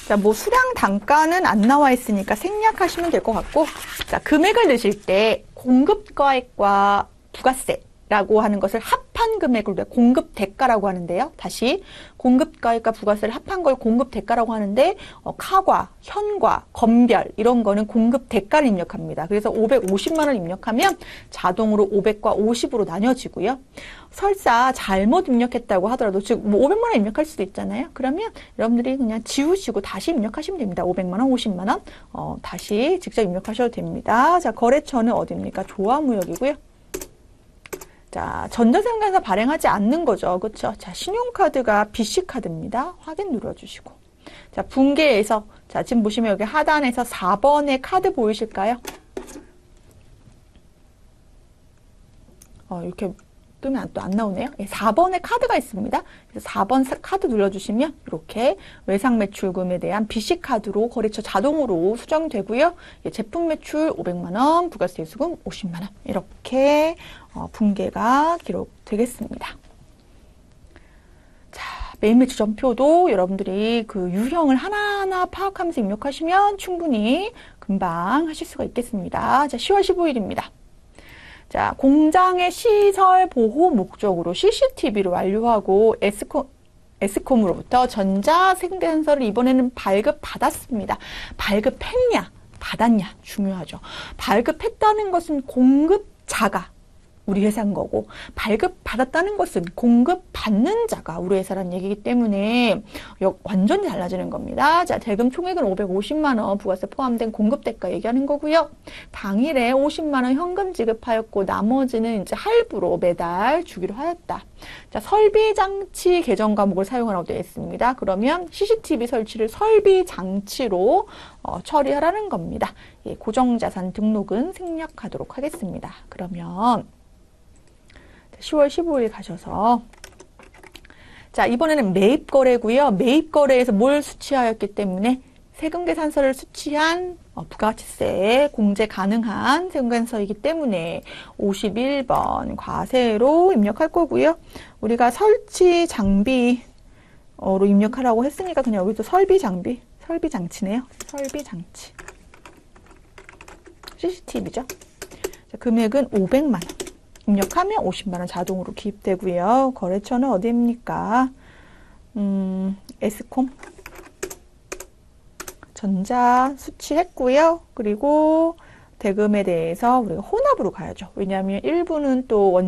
자, 뭐 수량 단가는 안 나와 있으니까 생략하시면 될 것 같고, 자, 금액을 넣으실 때 공급가액과 부가세라고 하는 것을 합한 금액을 우리가 공급 대가라고 하는데요. 다시 공급가액과 부가세를 합한 걸 공급 대가라고 하는데 카과, 현과, 건별 이런 거는 공급 대가를 입력합니다. 그래서 550만 원 입력하면 자동으로 500과 50으로 나뉘어지고요. 설사 잘못 입력했다고 하더라도 즉 뭐 500만 원 입력할 수도 있잖아요. 그러면 여러분들이 그냥 지우시고 다시 입력하시면 됩니다. 500만 원, 50만 원 다시 직접 입력하셔도 됩니다. 자, 거래처는 어디입니까? 조합무역이고요. 자, 전자세금관에서 발행하지 않는 거죠. 그렇죠? 자, 신용카드가 BC카드입니다. 확인 눌러주시고. 자, 분계에서 자, 지금 보시면 여기 하단에서 4번의 카드 보이실까요? 이렇게 뜨면 또 안 나오네요. 4번에 카드가 있습니다. 그래서 4번 카드 눌러주시면 이렇게 외상 매출금에 대한 BC카드로 거래처 자동으로 수정되고요. 제품 매출 500만 원, 부가세 수금 50만 원 이렇게 분계가 기록되겠습니다. 자, 매일 매출 전표도 여러분들이 그 유형을 하나하나 파악하면서 입력하시면 충분히 금방 하실 수가 있겠습니다. 자, 10월 15일입니다. 자, 공장의 시설 보호 목적으로 CCTV를 완료하고 에스콤으로부터 전자생산서를 이번에는 발급받았습니다. 발급했냐, 받았냐 중요하죠. 발급했다는 것은 공급자가 우리 회사인 거고 발급받았다는 것은 공급받는 자가 우리 회사라는 얘기이기 때문에 완전히 달라지는 겁니다. 자, 대금 총액은 550만 원 부가세 포함된 공급대가 얘기하는 거고요. 당일에 50만 원 현금 지급하였고 나머지는 이제 할부로 매달 주기로 하였다. 자, 설비장치 계정 과목을 사용하라고 되어 있습니다. 그러면 CCTV 설치를 설비장치로 처리하라는 겁니다. 예, 고정자산 등록은 생략하도록 하겠습니다. 그러면 10월 15일 가셔서 자, 이번에는 매입거래고요. 매입거래에서 뭘 수취하였기 때문에 세금계산서를 수취한 부가가치세에 공제 가능한 세금계산서이기 때문에 51번 과세로 입력할 거고요. 우리가 설치 장비로 입력하라고 했으니까 그냥 여기서 설비장비, 설비장치네요. 설비장치. CCTV죠. 자, 금액은 500만 원. 입력하면 50만 원 자동으로 기입되고요. 거래처는 어디입니까? 에스콤. 전자 수취했고요. 그리고 대금에 대해서 우리가 혼합으로 가야죠. 왜냐하면 일부는 또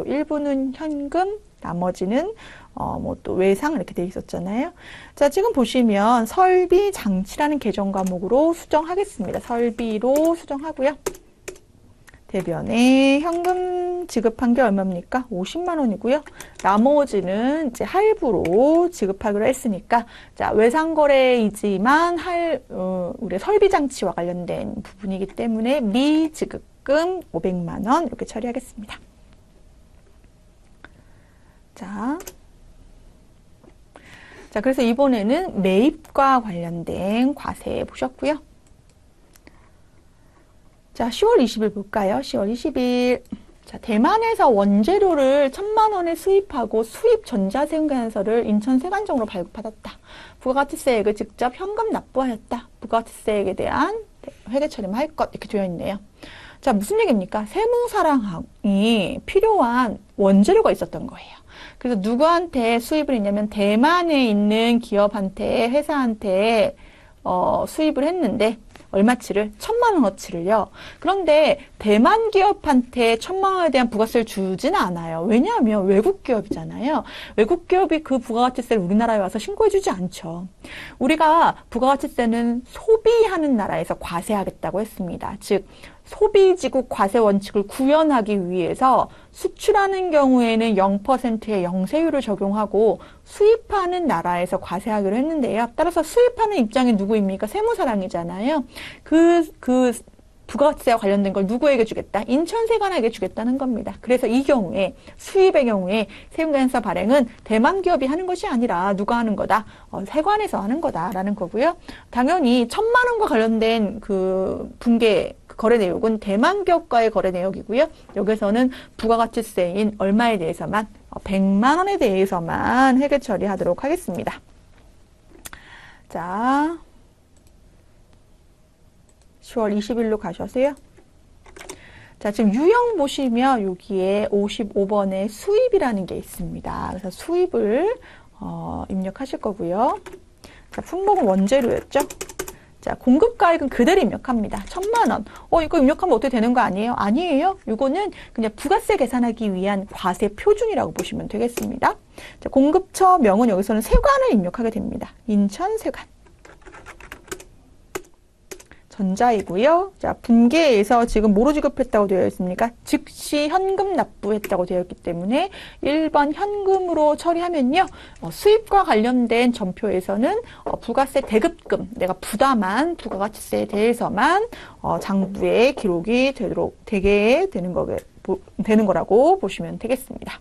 일부는 현금, 나머지는 뭐 또 외상 이렇게 돼 있었잖아요. 자, 지금 보시면 설비 장치라는 계정 과목으로 수정하겠습니다. 설비로 수정하고요. 대변에 현금 지급한 게 얼마입니까? 50만 원이고요. 나머지는 이제 할부로 지급하기로 했으니까 자, 외상거래이지만 우리 설비장치와 관련된 부분이기 때문에 미지급금 500만 원 이렇게 처리하겠습니다. 자, 그래서 이번에는 매입과 관련된 과세 보셨고요. 자, 10월 20일 볼까요? 10월 20일. 자, 대만에서 원재료를 1,000만 원에 수입하고 수입 전자세금계산서를 인천세관청으로 발급받았다. 부가가치세액을 직접 현금 납부하였다. 부가가치세액에 대한 회계 처리할 것 이렇게 되어 있네요. 자, 무슨 얘기입니까? 세무사랑이 필요한 원재료가 있었던 거예요. 그래서 누구한테 수입을 했냐면 대만에 있는 기업한테, 회사한테 수입을 했는데 얼마치를? 1,000만 원어치를요. 그런데 대만 기업한테 1,000만 원에 대한 부가세를 주지는 않아요. 왜냐하면 외국 기업이잖아요. 외국 기업이 그 부가가치세를 우리나라에 와서 신고해주지 않죠. 우리가 부가가치세는 소비하는 나라에서 과세하겠다고 했습니다. 즉 소비지국 과세 원칙을 구현하기 위해서 수출하는 경우에는 0%의 영세율을 적용하고 수입하는 나라에서 과세하기로 했는데요. 따라서 수입하는 입장이 누구입니까? 세무사랑이잖아요. 그 부가가치세와 관련된 걸 누구에게 주겠다? 인천세관에게 주겠다는 겁니다. 그래서 이 경우에 수입의 경우에 세금계산서 발행은 대만 기업이 하는 것이 아니라 누가 하는 거다? 세관에서 하는 거다라는 거고요. 당연히 1,000만 원과 관련된 그 분계 거래 내역은 대만 기업과의 거래 내역이고요. 여기서는 부가가치세인 얼마에 대해서만 100만 원에 대해서만 회계 처리하도록 하겠습니다. 자, 10월 20일로 가셔서요. 자, 지금 유형 보시면 여기에 55번에 수입이라는 게 있습니다. 그래서 수입을 입력하실 거고요. 자, 품목은 원재료였죠. 자, 공급가액은 그대로 입력합니다. 1,000만 원. 이거 입력하면 어떻게 되는 거 아니에요? 아니에요. 이거는 그냥 부가세 계산하기 위한 과세 표준이라고 보시면 되겠습니다. 자, 공급처명은 여기서는 세관을 입력하게 됩니다. 인천세관. 전자이고요. 자, 분계에서 지금 뭐로 지급했다고 되어 있습니까? 즉시 현금 납부했다고 되어 있기 때문에 1번 현금으로 처리하면요. 수입과 관련된 전표에서는 부가세 대급금, 내가 부담한 부가가치세에 대해서만 장부에 기록이 되게 되는 거라고 보시면 되겠습니다.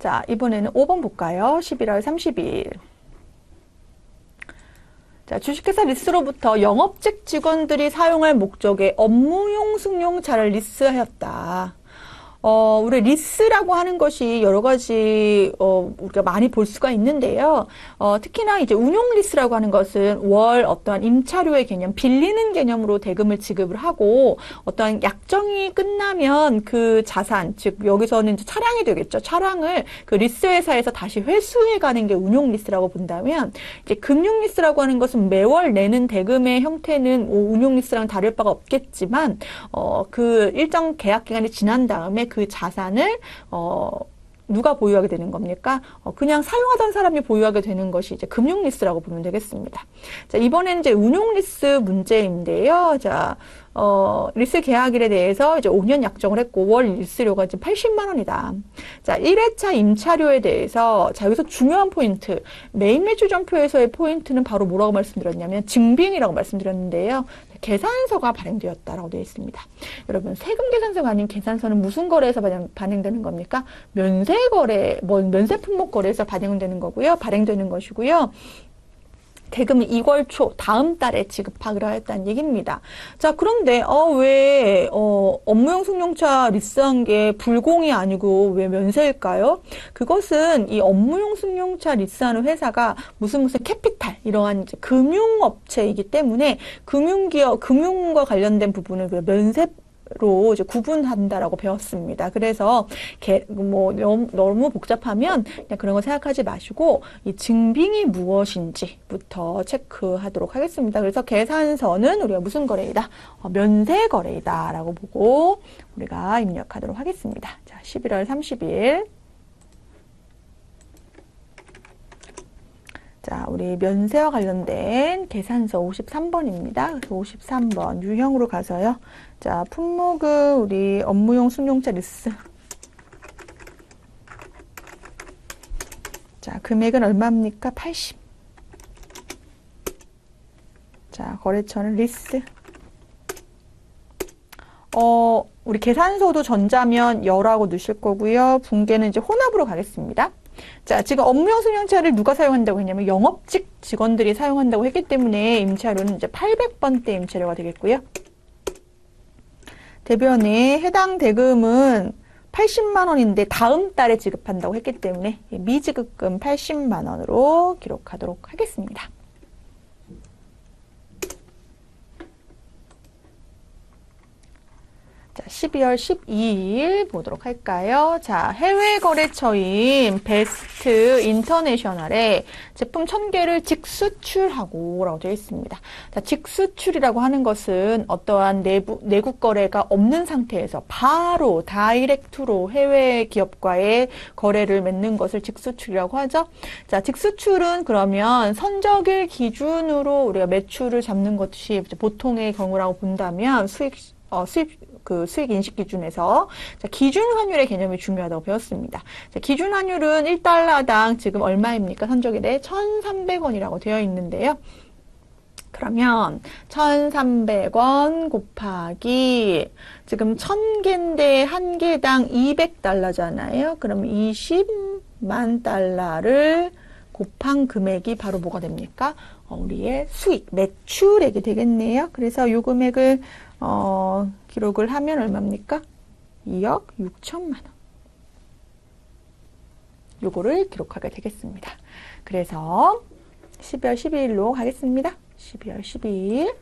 자, 이번에는 5번 볼까요? 11월 30일. 자, 주식회사 리스로부터 영업직 직원들이 사용할 목적의 업무용 승용차를 리스하였다. 우리 리스라고 하는 것이 여러 가지, 우리가 많이 볼 수가 있는데요. 특히나 이제 운용 리스라고 하는 것은 월 어떠한 임차료의 개념, 빌리는 개념으로 대금을 지급을 하고 어떠한 약정이 끝나면 그 자산, 즉, 여기서는 이제 차량이 되겠죠. 차량을 그 리스 회사에서 다시 회수해 가는 게 운용 리스라고 본다면, 이제 금융 리스라고 하는 것은 매월 내는 대금의 형태는 운용 리스랑 다를 바가 없겠지만, 그 일정 계약 기간이 지난 다음에 그 자산을 누가 보유하게 되는 겁니까? 그냥 사용하던 사람이 보유하게 되는 것이 이제 금융 리스라고 보면 되겠습니다. 자, 이번엔 이제 운용 리스 문제인데요. 자, 리스 계약일에 대해서 이제 5년 약정을 했고 월 리스료가 지금 80만 원이다. 자, 1회차 임차료에 대해서 자, 여기서 중요한 포인트. 메인 매출 전표에서의 포인트는 바로 뭐라고 말씀드렸냐면 증빙이라고 말씀드렸는데요. 계산서가 발행되었다라고 되어 있습니다. 여러분, 세금 계산서가 아닌 계산서는 무슨 거래에서 발행되는 겁니까? 면세거래, 면세 품목 거래에서 발행되는 거고요. 발행되는 것이고요. 대금은 2월 초 다음 달에 지급하기로 했다는 얘기입니다. 자, 그런데 왜 업무용 승용차 리스한 게 불공이 아니고 왜 면세일까요? 그것은 이 업무용 승용차 리스하는 회사가 무슨 캐피탈 이러한 이제 금융업체이기 때문에 금융기업 금융과 관련된 부분을 면세 로 이제 구분한다라고 배웠습니다. 그래서 너무 복잡하면 그냥 그런 거 생각하지 마시고 이 증빙이 무엇인지부터 체크하도록 하겠습니다. 그래서 계산서는 우리가 무슨 거래이다? 면세 거래이다라고 보고 우리가 입력하도록 하겠습니다. 자, 11월 30일. 자, 우리 면세와 관련된 계산서 53번입니다. 그래서 53번 유형으로 가서요. 자, 품목은 우리 업무용 승용차 리스. 자, 금액은 얼마입니까? 80. 자, 거래처는 리스. 우리 계산서도 전자면 여라고 넣으실 거고요. 분계는 이제 혼합으로 가겠습니다. 자, 지금 업무용 승용차를 누가 사용한다고 했냐면 영업직 직원들이 사용한다고 했기 때문에 임차료는 이제 800번대 임차료가 되겠고요. 대변에 해당 대금은 80만 원인데 다음 달에 지급한다고 했기 때문에 미지급금 80만 원으로 기록하도록 하겠습니다. 자, 12월 12일 보도록 할까요? 자, 해외 거래처인 베스트 인터내셔널에 제품 1000개를 직수출하고 라고 되어 있습니다. 자, 직수출이라고 하는 것은 어떠한 내국 거래가 없는 상태에서 바로 다이렉트로 해외 기업과의 거래를 맺는 것을 직수출이라고 하죠. 자, 직수출은 그러면 선적일 기준으로 우리가 매출을 잡는 것이 보통의 경우라고 본다면 수익 인식 기준에서 자, 기준 환율의 개념이 중요하다고 배웠습니다. 자, 기준 환율은 1달러당 지금 얼마입니까? 선적일에 1,300원이라고 되어 있는데요. 그러면 1,300원 곱하기 지금 1,000개인데 한 개당 200달러잖아요. 그럼 20만 달러를 곱한 금액이 바로 뭐가 됩니까? 우리의 수익, 매출액이 되겠네요. 그래서 이 금액을 기록을 하면 얼마입니까? 2억 6천만 원. 요거를 기록하게 되겠습니다. 그래서 12월 12일로 가겠습니다. 12월 12일.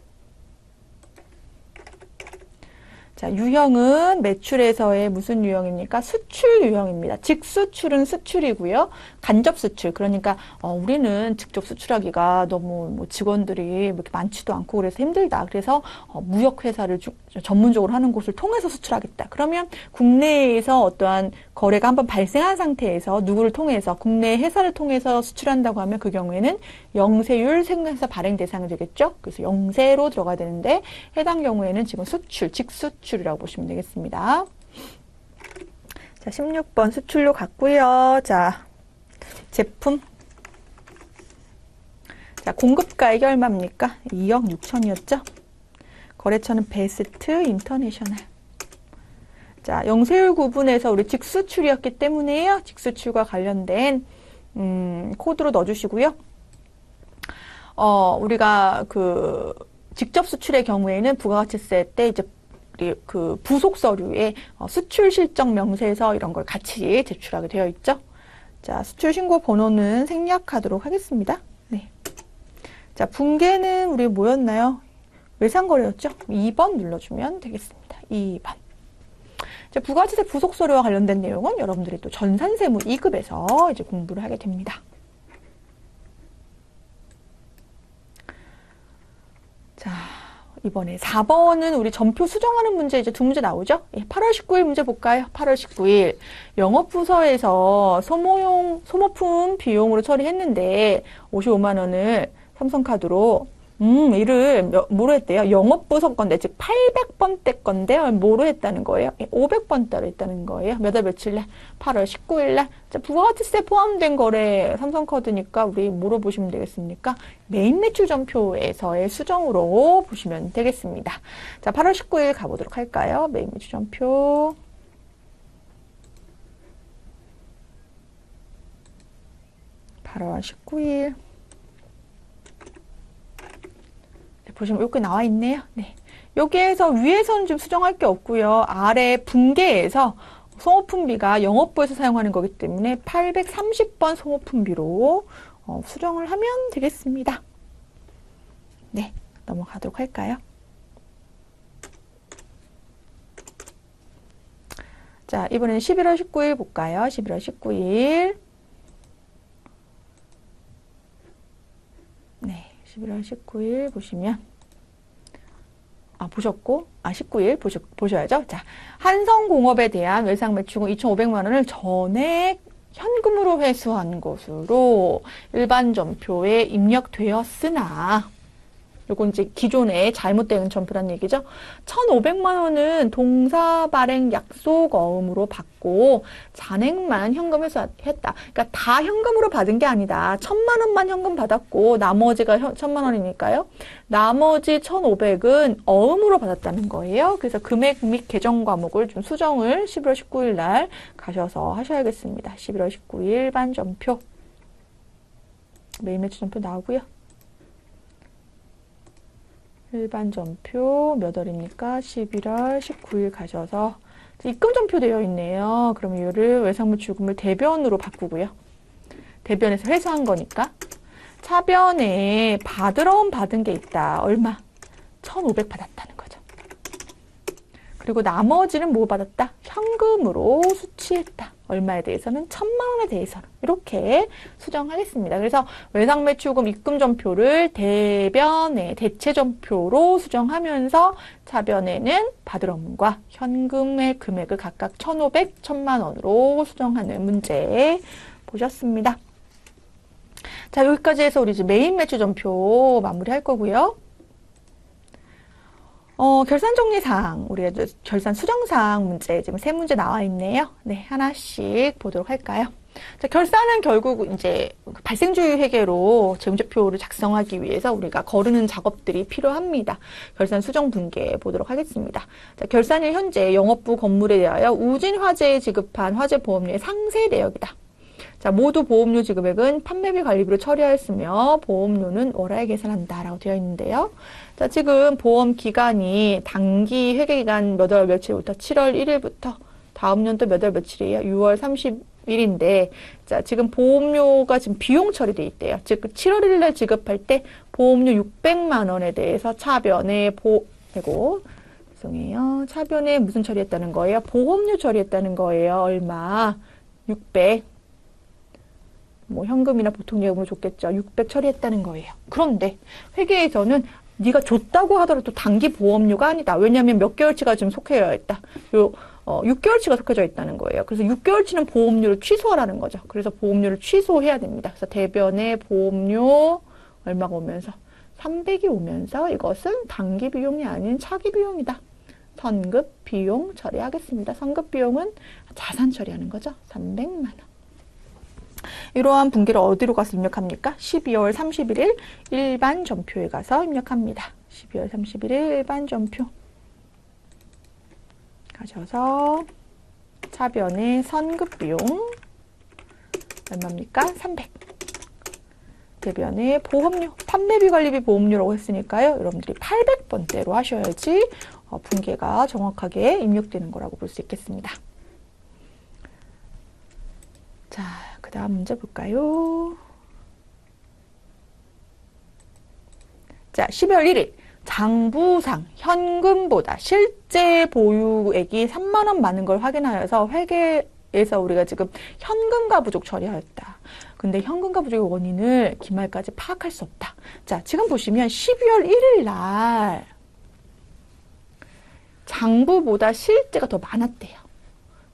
자, 유형은 매출에서의 무슨 유형입니까? 수출 유형입니다. 직수출은 수출이고요. 간접 수출. 그러니까 우리는 직접 수출하기가 너무 뭐 직원들이 이렇게 많지도 않고 그래서 힘들다. 그래서 무역 회사를 전문적으로 하는 곳을 통해서 수출하겠다. 그러면 국내에서 어떠한 거래가 한번 발생한 상태에서 누구를 통해서 국내 회사를 통해서 수출한다고 하면 그 경우에는 영세율 생산사 발행 대상이 되겠죠. 그래서 영세로 들어가야 되는데 해당 경우에는 지금 수출, 직수출이라고 보시면 되겠습니다. 자, 16번 수출로 갔고요. 자, 제품. 자, 공급가액이 얼마입니까? 2억 6천이었죠? 거래처는 베스트 인터내셔널. 자, 영세율 구분에서 우리 직수출이었기 때문에요. 직수출과 관련된 코드로 넣어주시고요. 우리가 그 직접 수출의 경우에는 부가가치세 때 이제 그 부속 서류에 수출 실적 명세서 이런 걸 같이 제출하게 되어 있죠. 자, 수출 신고 번호는 생략하도록 하겠습니다. 네. 자, 분계는 우리 뭐였나요? 외상거래였죠? 2번 눌러주면 되겠습니다. 2번. 자, 부가가치세 부속 서류와 관련된 내용은 여러분들이 또 전산세무 2급에서 이제 공부를 하게 됩니다. 자, 이번에 4번은 우리 전표 수정하는 문제 이제 두 문제 나오죠? 예, 8월 19일 문제 볼까요? 8월 19일 영업부서에서 소모품 비용으로 처리했는데 55만 원을 삼성카드로 이를 뭐로 했대요? 영업부서 건데, 즉 800번대 건데 뭐로 했다는 거예요? 500번대로 했다는 거예요. 몇 월 며칠 날? 8월 19일 날. 자, 부가가치세 포함된 거래 삼성카드니까 우리 뭐로 보시면 되겠습니까? 메인 매출 전표에서의 수정으로 보시면 되겠습니다. 자, 8월 19일 가보도록 할까요? 메인 매출 전표. (8월 19일) 보시면 여기 나와 있네요. 네. 여기에서 위에서는 좀 수정할 게 없고요. 아래 분계에서 소모품비가 영업부에서 사용하는 거기 때문에 830번 소모품비로 수정을 하면 되겠습니다. 네, 넘어가도록 할까요? 자, 이번엔 11월 19일 볼까요? 11월 19일. 네, 11월 19일 보시면 보셨고, 19일 보셔야죠. 자, 한성공업에 대한 외상매출금 2,500만 원을 전액 현금으로 회수한 것으로 일반 전표에 입력되었으나, 요건 이제 기존에 잘못된 전표란 얘기죠. 1,500만 원은 동사 발행 약속 어음으로 받고 잔액만 현금 회수했다. 그러니까 다 현금으로 받은 게 아니다. 1,000만 원만 현금 받았고 나머지가 1,000만 원이니까요. 나머지 1,500은 어음으로 받았다는 거예요. 그래서 금액 및 계정 과목을 좀 수정을 11월 19일 날 가셔서 하셔야겠습니다. 11월 19일 일반 전표. 메인 매출 전표 나오고요. 일반 전표 몇 월입니까? 11월 19일 가셔서 입금 전표 되어 있네요. 그럼 이거를 외상매출금을 대변으로 바꾸고요. 대변에서 회수한 거니까 차변에 받은 게 있다. 얼마? 1,500 받았다는 거죠. 그리고 나머지는 뭐 받았다? 현금으로 수취했다. 얼마에 대해서는 1,000만 원에 대해서는 이렇게 수정하겠습니다. 그래서 외상매출금 입금 전표를 대변의 대체 전표로 수정하면서 차변에는 받으러문과 현금의 금액을 각각 1,500, 1,000만 원으로 수정하는 문제 보셨습니다. 자, 여기까지 해서 우리 이제 메인 매출 전표 마무리할 거고요. 결산 정리사항, 우리가 결산 수정사항 문제 지금 3문제 나와 있네요. 네, 하나씩 보도록 할까요? 자, 결산은 결국 이제 발생주의 회계로 재무제표를 작성하기 위해서 우리가 거르는 작업들이 필요합니다. 결산 수정 분계 보도록 하겠습니다. 자, 결산일 현재 영업부 건물에 대하여 우진화재에 지급한 화재보험료의 상세 내역이다. 자, 모두 보험료 지급액은 판매비 관리비로 처리하였으며 보험료는 월화에 계산한다라고 되어 있는데요. 자, 지금 보험 기간이 단기 회계기간 몇 월 며칠부터 7월 1일부터 다음 년도 몇 월 며칠이에요? 6월 일인데, 자, 지금 보험료가 지금 비용 처리돼 있대요. 즉, 7월 1일 날 지급할 때 보험료 600만 원에 대해서 차변에 죄송해요. 차변에 무슨 처리했다는 거예요? 보험료 처리했다는 거예요. 얼마? 600. 뭐 현금이나 보통예금으로 줬겠죠. 600 처리했다는 거예요. 그런데 회계에서는 네가 줬다고 하더라도 단기 보험료가 아니다. 왜냐하면 몇 개월치가 좀 속해져 있다. 6개월치가 속해져 있다는 거예요. 그래서 6개월치는 보험료를 취소하라는 거죠. 그래서 보험료를 취소해야 됩니다. 그래서 대변에 보험료 얼마가 오면서 300이 오면서 이것은 단기 비용이 아닌 차기 비용이다. 선급 비용 처리하겠습니다. 선급 비용은 자산 처리하는 거죠. 300만 원. 이러한 분기를 어디로 가서 입력합니까? 12월 31일 일반 전표에 가서 입력합니다. 12월 31일 일반 전표 가셔서 차변의 선급 비용 얼마입니까? 300. 대변의 보험료, 판매비 관리비 보험료라고 했으니까요. 여러분들이 800번대로 하셔야지 분계가 정확하게 입력되는 거라고 볼 수 있겠습니다. 자, 그 다음 문제 볼까요? 자, 12월 1일 장부상 현금보다 실제 보유액이 3만 원 많은 걸 확인하여서 회계에서 우리가 지금 현금가 부족 처리하였다. 근데 현금가 부족의 원인을 기말까지 파악할 수 없다. 자, 지금 보시면 12월 1일 날 장부보다 실제가 더 많았대요.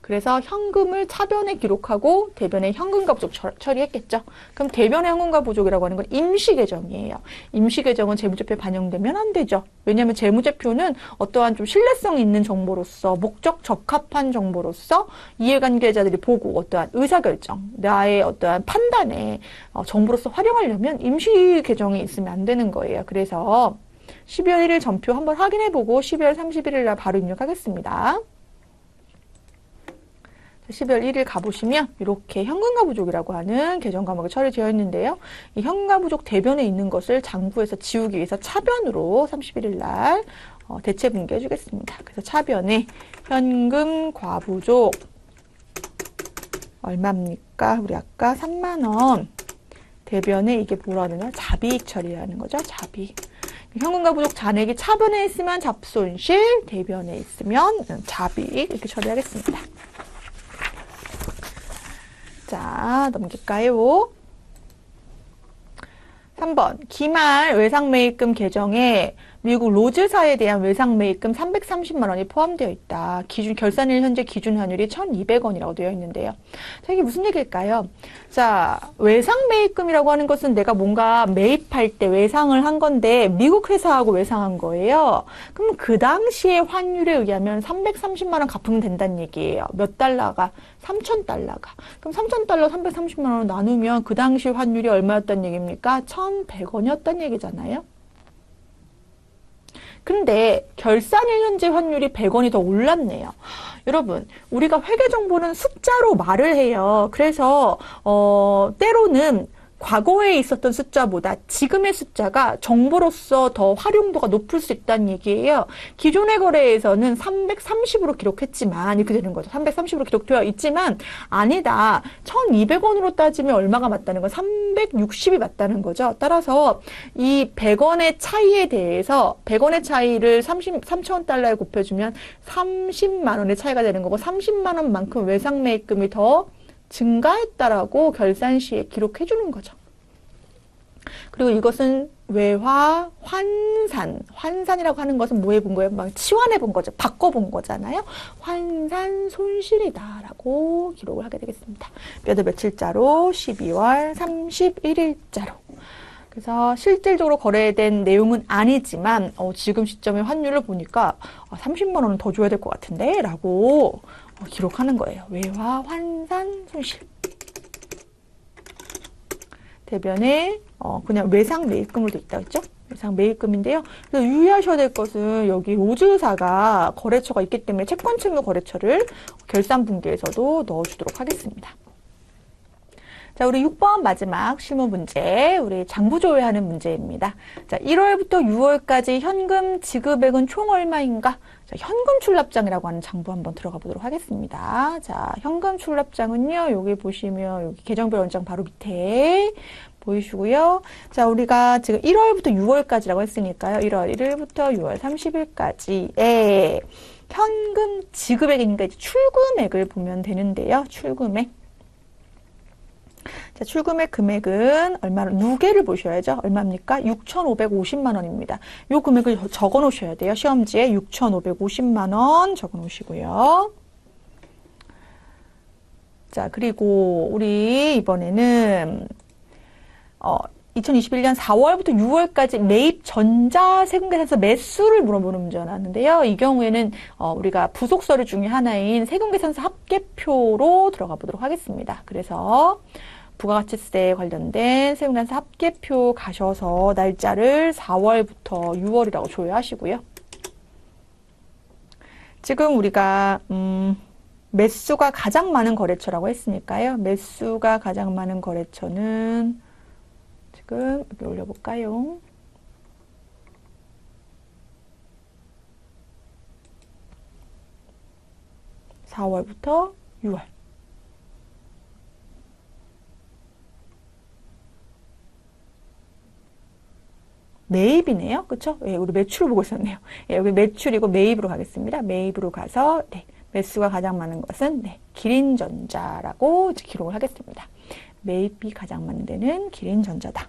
그래서 현금을 차변에 기록하고 대변에 현금가 부족 처리했겠죠. 그럼 대변에 현금가 부족이라고 하는 건 임시계정이에요. 임시계정은 재무제표에 반영되면 안 되죠. 왜냐하면 재무제표는 어떠한 좀 신뢰성 있는 정보로서 목적 적합한 정보로서 이해관계자들이 보고 어떠한 의사결정, 나의 어떠한 판단에 정보로서 활용하려면 임시계정이 있으면 안 되는 거예요. 그래서 12월 1일 전표 한번 확인해보고 12월 31일 날 바로 입력하겠습니다. 12월 1일 가보시면 이렇게 현금가 부족이라고 하는 계정 과목이 처리되어 있는데요. 이 현금가 부족 대변에 있는 것을 장부에서 지우기 위해서 차변으로 31일 날 대체 분개해 주겠습니다. 그래서 차변에 현금 과부족 얼마입니까? 우리 아까 3만 원. 대변에 이게 뭐라 그러냐? 자비익 처리라는 거죠. 자비익. 현금가 부족 잔액이 차변에 있으면 잡손실, 대변에 있으면 자비익 이렇게 처리하겠습니다. 자, 넘길까요? 3번, 기말 외상매입금 계정에 미국 로즈사에 대한 외상매입금 330만 원이 포함되어 있다. 결산일 현재 기준 환율이 1,200원이라고 되어 있는데요. 자, 이게 무슨 얘기일까요? 자, 외상매입금이라고 하는 것은 내가 뭔가 매입할 때 외상을 한 건데 미국 회사하고 외상한 거예요. 그럼 그 당시의 환율에 의하면 330만 원 갚으면 된다는 얘기예요. 몇 달러가? 3,000달러가. 그럼 3,000달러 330만 원을 나누면 그 당시 환율이 얼마였단 얘기입니까? 1,100원이었단 얘기잖아요. 근데 결산일 현재 환율이 100원이 더 올랐네요. 여러분, 우리가 회계 정보는 숫자로 말을 해요. 그래서 때로는 과거에 있었던 숫자보다 지금의 숫자가 정보로서 더 활용도가 높을 수 있다는 얘기예요. 기존의 거래에서는 330으로 기록했지만 이렇게 되는 거죠. 330으로 기록되어 있지만 아니다. 1,200원으로 따지면 얼마가 맞다는 건 360이 맞다는 거죠. 따라서 이 100원의 차이에 대해서 100원의 차이를 3,000달러에 곱해주면 30만 원의 차이가 되는 거고 30만 원만큼 외상매입금이 더 증가했다라고 결산 시에 기록해 주는 거죠. 그리고 이것은 외화 환산. 환산이라고 하는 것은 뭐 해본 거예요? 막 치환해 본 거죠. 바꿔본 거잖아요. 환산 손실이다라고 기록을 하게 되겠습니다. 몇 월 며칠자로 12월 31일자로. 그래서 실질적으로 거래된 내용은 아니지만 지금 시점의 환율을 보니까 30만 원은 더 줘야 될 것 같은데 라고 기록하는 거예요. 외화 환산 손실. 대변에 그냥 외상 매입금으로 돼 있다 했죠? 외상 매입금인데요. 그래서 유의하셔야 될 것은 여기 로즈사가 거래처가 있기 때문에 채권채무 거래처를 결산 분기에서도 넣어주도록 하겠습니다. 자, 우리 6번 마지막 실무 문제, 우리 장부 조회하는 문제입니다. 자, 1월부터 6월까지 현금 지급액은 총 얼마인가? 자, 현금 출납장이라고 하는 장부 한번 들어가 보도록 하겠습니다. 자, 현금 출납장은요, 여기 보시면 여기 계정별 원장 바로 밑에 보이시고요. 자, 우리가 지금 1월부터 6월까지라고 했으니까요. 1월 1일부터 6월 30일까지에 현금 지급액이니까 이제 출금액을 보면 되는데요. 출금액. 자, 출금액 금액은 얼마로, 누계를 보셔야죠. 얼마입니까? 6,550만 원입니다. 요 금액을 적어 놓으셔야 돼요. 시험지에 6,550만 원 적어 놓으시고요. 자, 그리고 우리 이번에는 2021년 4월부터 6월까지 매입 전자세금계산서 매수를 물어보는 문제가 나왔는데요. 이 경우에는 우리가 부속 서류 중에 하나인 세금계산서 합계표로 들어가 보도록 하겠습니다. 그래서 부가가치세에 관련된 세금계산서 합계표 가셔서 날짜를 4월부터 6월이라고 조회하시고요. 지금 우리가 매수가 가장 많은 거래처라고 했으니까요. 매수가 가장 많은 거래처는 지금 여기 올려볼까요? (4월부터) (6월) 매입이네요. 그쵸? 예, 우리 매출을 보고 있었네요. 예, 여기 매출이고 매입으로 가겠습니다. 매입으로 가서 네, 매수가 가장 많은 것은 네, 기린전자라고 이제 기록을 하겠습니다. 매입이 가장 많은 데는 기린전자다.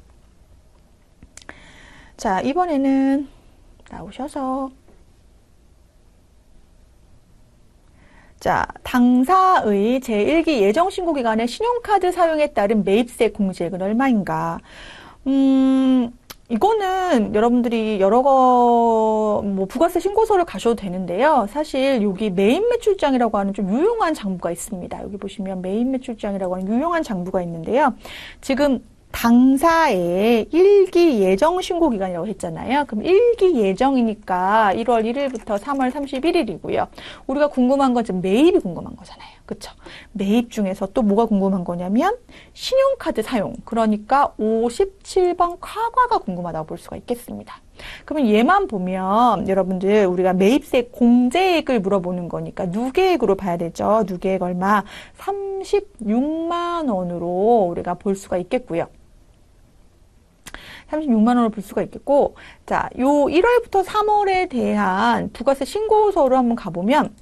자, 이번에는 나오셔서 자, 당사의 제1기 예정신고기간에 신용카드 사용에 따른 매입세 공제액은 얼마인가? 이거는 여러분들이 여러 부가세 신고서를 가셔도 되는데요. 사실 여기 매입매출장이라고 하는 좀 유용한 장부가 있습니다. 여기 보시면 매입매출장이라고 하는 유용한 장부가 있는데요. 지금 당사의 1기 예정 신고 기간이라고 했잖아요. 그럼 1기 예정이니까 1월 1일부터 3월 31일이고요. 우리가 궁금한 건 지금 매입이 궁금한 거잖아요. 그쵸? 매입 중에서 또 뭐가 궁금한 거냐면 신용카드 사용. 그러니까 57번 과과가 궁금하다고 볼 수가 있겠습니다. 그러면 얘만 보면 여러분들 우리가 매입세 공제액을 물어보는 거니까 누계액으로 봐야 되죠. 누계액 얼마? 36만 원으로 우리가 볼 수가 있겠고요. 36만 원을 볼 수가 있겠고, 자, 요 1월부터 3월에 대한 부가세 신고서로 한번 가보면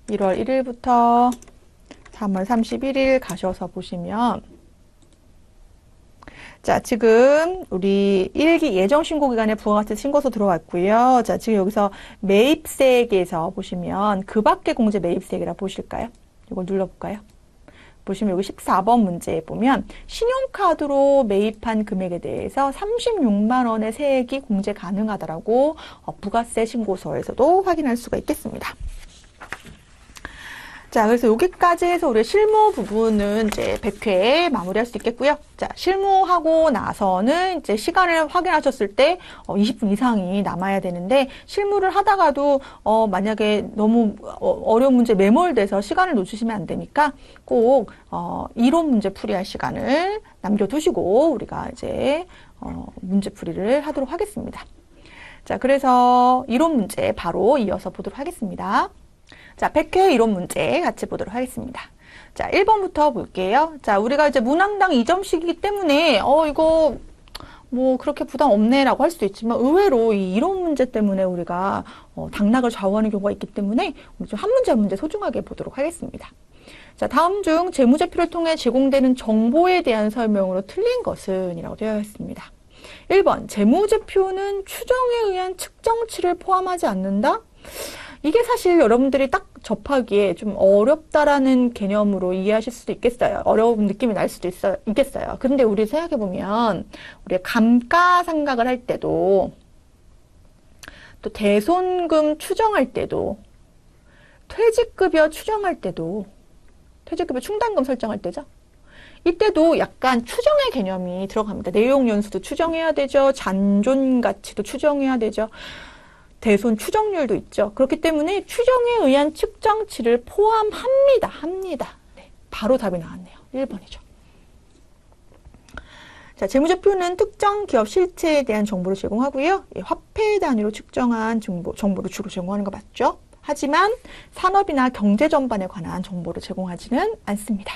1월 1일부터 3월 31일 가셔서 보시면 자, 지금 우리 1기 예정신고기간에 부가가치 신고서 들어왔고요. 자, 지금 여기서 매입세액에서 보시면 그 밖의 공제 매입세액이라 보실까요? 이걸 눌러볼까요? 보시면 여기 14번 문제에 보면 신용카드로 매입한 금액에 대해서 36만 원의 세액이 공제 가능하다라고 부가세 신고서에서도 확인할 수가 있겠습니다. 자, 그래서 여기까지 해서 우리 실무 부분은 이제 100회 마무리할 수 있겠고요. 자, 실무하고 나서는 이제 시간을 확인하셨을 때 20분 이상이 남아야 되는데 실무를 하다가도 만약에 너무 어려운 문제 매몰돼서 시간을 놓치시면 안 되니까 꼭 이론 문제 풀이할 시간을 남겨두시고 우리가 이제 문제 풀이를 하도록 하겠습니다. 자, 그래서 이론 문제 바로 이어서 보도록 하겠습니다. 자, 100회 이론 문제 같이 보도록 하겠습니다. 자, 1번부터 볼게요. 자, 우리가 이제 문항당 2점씩이기 때문에, 이거, 뭐, 그렇게 부담 없네라고 할 수도 있지만, 의외로 이 이론 문제 때문에 우리가, 당락을 좌우하는 경우가 있기 때문에, 우리 좀 한 문제 한 문제 소중하게 보도록 하겠습니다. 자, 다음 중 재무제표를 통해 제공되는 정보에 대한 설명으로 틀린 것은? 이라고 되어 있습니다. 1번, 재무제표는 추정에 의한 측정치를 포함하지 않는다? 이게 사실 여러분들이 딱 접하기에 좀 어렵다라는 개념으로 이해하실 수도 있겠어요. 어려운 느낌이 날 수도 있겠어요. 근데 우리 생각해보면, 우리가 감가상각을 할 때도, 또 대손금 추정할 때도, 퇴직급여 추정할 때도, 퇴직급여 충당금 설정할 때죠. 이때도 약간 추정의 개념이 들어갑니다. 내용연수도 추정해야 되죠. 잔존가치도 추정해야 되죠. 대손 추정률도 있죠. 그렇기 때문에 추정에 의한 측정치를 포함합니다. 네. 바로 답이 나왔네요. 1번이죠. 자, 재무제표는 특정 기업 실체에 대한 정보를 제공하고요. 화폐 단위로 측정한 정보를 주로 제공하는 거 맞죠? 하지만 산업이나 경제 전반에 관한 정보를 제공하지는 않습니다.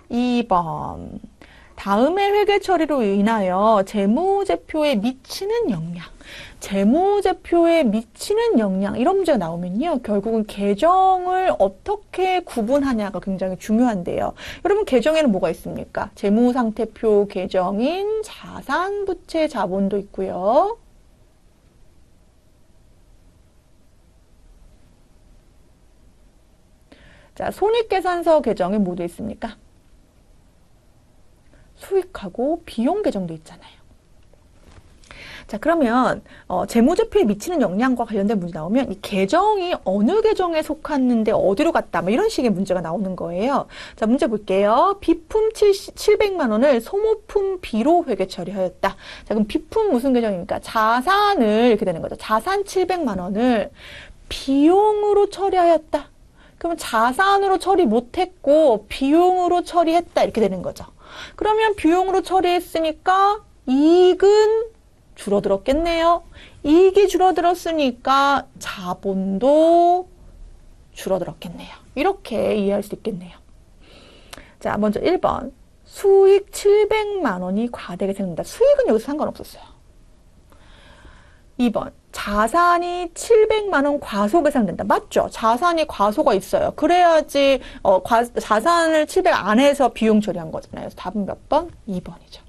2번. 다음의 회계 처리로 인하여 재무제표에 미치는 영향. 재무제표에 미치는 영향. 이런 문제가 나오면요. 결국은 계정을 어떻게 구분하냐가 굉장히 중요한데요. 여러분 계정에는 뭐가 있습니까? 재무상태표 계정인 자산, 부채, 자본도 있고요. 자, 손익계산서 계정에 뭐도 있습니까? 수익하고 비용 계정도 있잖아요. 자, 그러면 재무제표에 미치는 영향과 관련된 문제 나오면 이 계정이 어느 계정에 속했는데 어디로 갔다 뭐 이런 식의 문제가 나오는 거예요. 자, 문제 볼게요. 비품 700만 원을 소모품 B로 회계 처리하였다. 자, 그럼 비품 무슨 계정입니까? 자산을 이렇게 되는 거죠. 자산 700만 원을 비용으로 처리하였다. 그러면 자산으로 처리 못했고 비용으로 처리했다 이렇게 되는 거죠. 그러면 비용으로 처리했으니까 이익은 줄어들었겠네요. 이익이 줄어들었으니까 자본도 줄어들었겠네요. 이렇게 이해할 수 있겠네요. 자, 먼저 1번. 수익 700만 원이 과대하게 생긴다. 수익은 여기서 상관없었어요. 2번. 자산이 700만 원 과소 계산된다. 맞죠? 자산이 과소가 있어요. 그래야지 자산을 700 안에서 비용 처리한 거잖아요. 그래서 답은 몇 번? 2번이죠.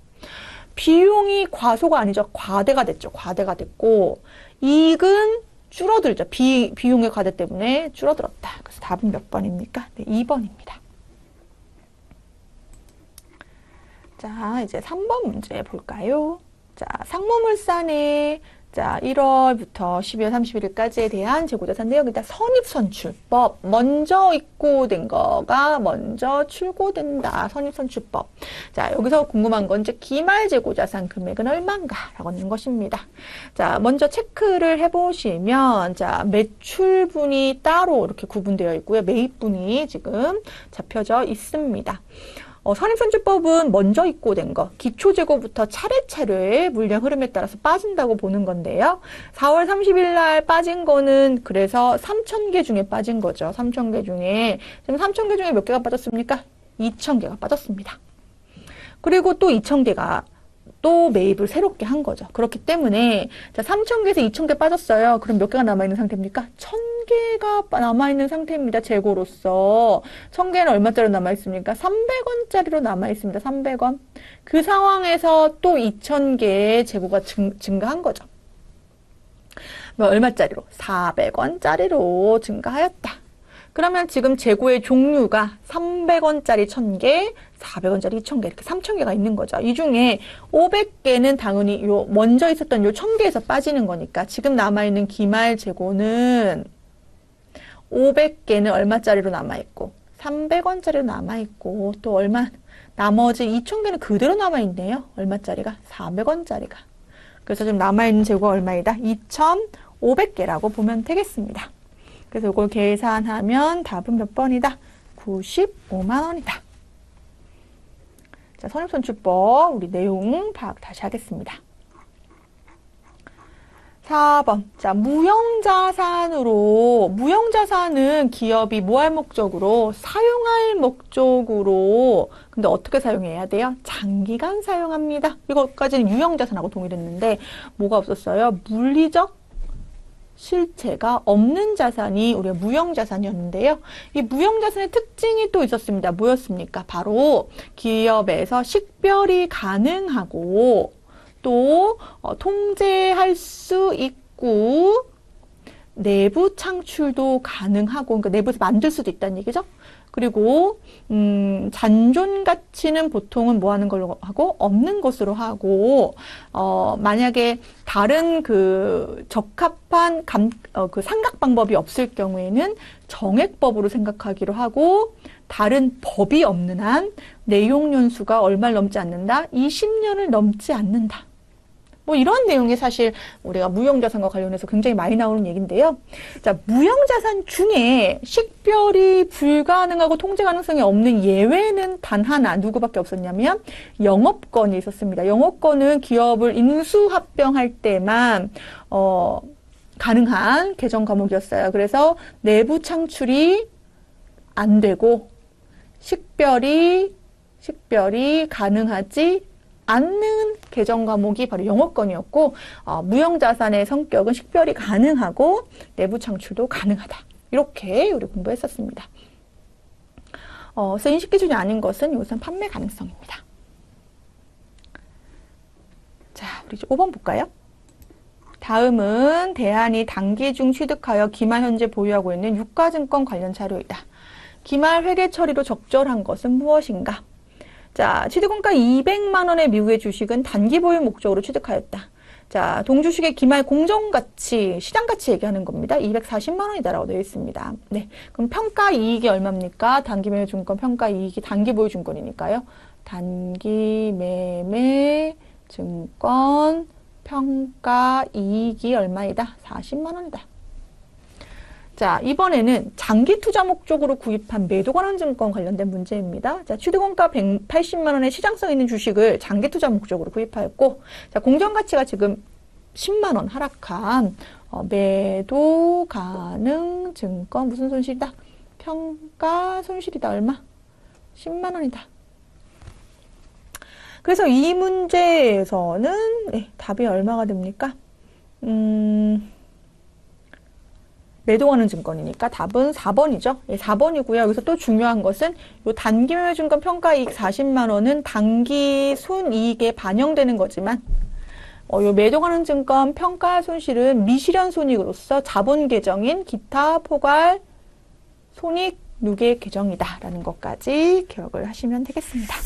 비용이 과소가 아니죠. 과대가 됐죠. 과대가 됐고 이익은 줄어들죠. 비용의 과대 때문에 줄어들었다. 그래서 답은 몇 번입니까? 네, 2번입니다. 자, 이제 3번 문제 볼까요? 자, 상무물산의 자, 1월부터 12월 31일까지에 대한 재고자산 내역이다. 선입선출법. 먼저 입고된 거가 먼저 출고된다. 선입선출법. 자, 여기서 궁금한 건 이제 기말 재고자산 금액은 얼마인가? 라고 하는 것입니다. 자, 먼저 체크를 해보시면, 자, 매출분이 따로 이렇게 구분되어 있고요. 매입분이 지금 잡혀져 있습니다. 선입선출법은 먼저 입고된 거, 기초재고부터 차례차례 물량 흐름에 따라서 빠진다고 보는 건데요. 4월 30일 날 빠진 거는 그래서 3,000개 중에 빠진 거죠. 3,000개 중에. 지금 3,000개 중에 몇 개가 빠졌습니까? 2,000개가 빠졌습니다. 그리고 또 2,000개가 또 매입을 새롭게 한 거죠. 그렇기 때문에 자 3,000개에서 2,000개 빠졌어요. 그럼 몇 개가 남아있는 상태입니까? 1,000개가 남아있는 상태입니다. 재고로서. 1,000개는 얼마짜리로 남아있습니까? 300원짜리로 남아있습니다. 300원. 그 상황에서 또 2,000개의 재고가 증가한 거죠. 얼마짜리로? 400원짜리로 증가하였다. 그러면 지금 재고의 종류가 300원짜리 1,000개, 400원짜리 2,000개 이렇게 3,000개가 있는 거죠. 이 중에 500개는 당연히 먼저 있었던 1,000개에서 빠지는 거니까 지금 남아있는 기말 재고는 500개는 얼마짜리로 남아있고 300원짜리로 남아있고 또 얼마 나머지 2,000개는 그대로 남아있네요. 얼마짜리가? 400원짜리가. 그래서 지금 남아있는 재고가 얼마이다? 2,500개라고 보면 되겠습니다. 그래서 이걸 계산하면 답은 몇 번이다? 95만 원이다. 자, 선입선출법 우리 내용 파악 다시 하겠습니다. 4번. 자, 무형자산은 기업이 뭐 할 목적으로? 사용할 목적으로. 근데 어떻게 사용해야 돼요? 장기간 사용합니다. 이것까지는 유형자산하고 동일했는데 뭐가 없었어요? 물리적 실체가 없는 자산이 우리가 무형자산이었는데요. 이 무형자산의 특징이 또 있었습니다. 뭐였습니까? 바로 기업에서 식별이 가능하고 또 통제할 수 있고 내부 창출도 가능하고 그러니까 내부에서 만들 수도 있다는 얘기죠. 그리고 잔존 가치는 보통은 뭐 하는 걸로 하고 없는 것으로 하고 만약에 다른 그 적합한 그 상각 방법이 없을 경우에는 정액법으로 생각하기로 하고 다른 법이 없는 한 내용 연수가 얼마를 넘지 않는다? 20년을 넘지 않는다. 뭐 이런 내용이 사실 우리가 무형자산과 관련해서 굉장히 많이 나오는 얘기인데요. 자, 무형자산 중에 식별이 불가능하고 통제 가능성이 없는 예외는 단 하나, 누구밖에 없었냐면 영업권이 있었습니다. 영업권은 기업을 인수합병할 때만 가능한 개정 과목이었어요. 그래서 내부 창출이 안 되고 식별이 가능하지 않는 개정 과목이 바로 영업권이었고, 무형자산의 성격은 식별이 가능하고 내부 창출도 가능하다. 이렇게 우리 공부했었습니다. 그래서 인식기준이 아닌 것은 우선 판매 가능성입니다. 자, 우리 이제 5번 볼까요? 다음은 대안이 단기 중 취득하여 기말 현재 보유하고 있는 유가증권 관련 자료이다. 기말 회계 처리로 적절한 것은 무엇인가? 자, 취득원가 200만 원의 미국의 주식은 단기 보유 목적으로 취득하였다. 자, 동주식의 기말 공정가치, 시장가치 얘기하는 겁니다. 240만 원이다라고 되어 있습니다. 네, 그럼 평가 이익이 얼마입니까? 단기 매매 증권 평가 이익이 단기 보유 증권이니까요. 단기 매매 증권 평가 이익이 얼마이다? 40만 원이다. 자, 이번에는 장기 투자 목적으로 구입한 매도 관한 증권 관련된 문제입니다. 자, 취득원가 180만 원의 시장성 있는 주식을 장기 투자 목적으로 구입하였고, 자, 공정가치가 지금 10만 원 하락한 매도 가능 증권 무슨 손실이다? 평가 손실이다. 얼마? 10만 원이다. 그래서 이 문제에서는 답이 얼마가 됩니까? 매도하는 증권이니까 답은 4번이죠. 4번이고요. 여기서 또 중요한 것은 이 단기 매매 증권 평가이익 40만 원은 단기 순이익에 반영되는 거지만 이 매도하는 증권 평가 손실은 미실현 손익으로서 자본 계정인 기타 포괄 손익 누계 계정이다 라는 것까지 기억을 하시면 되겠습니다.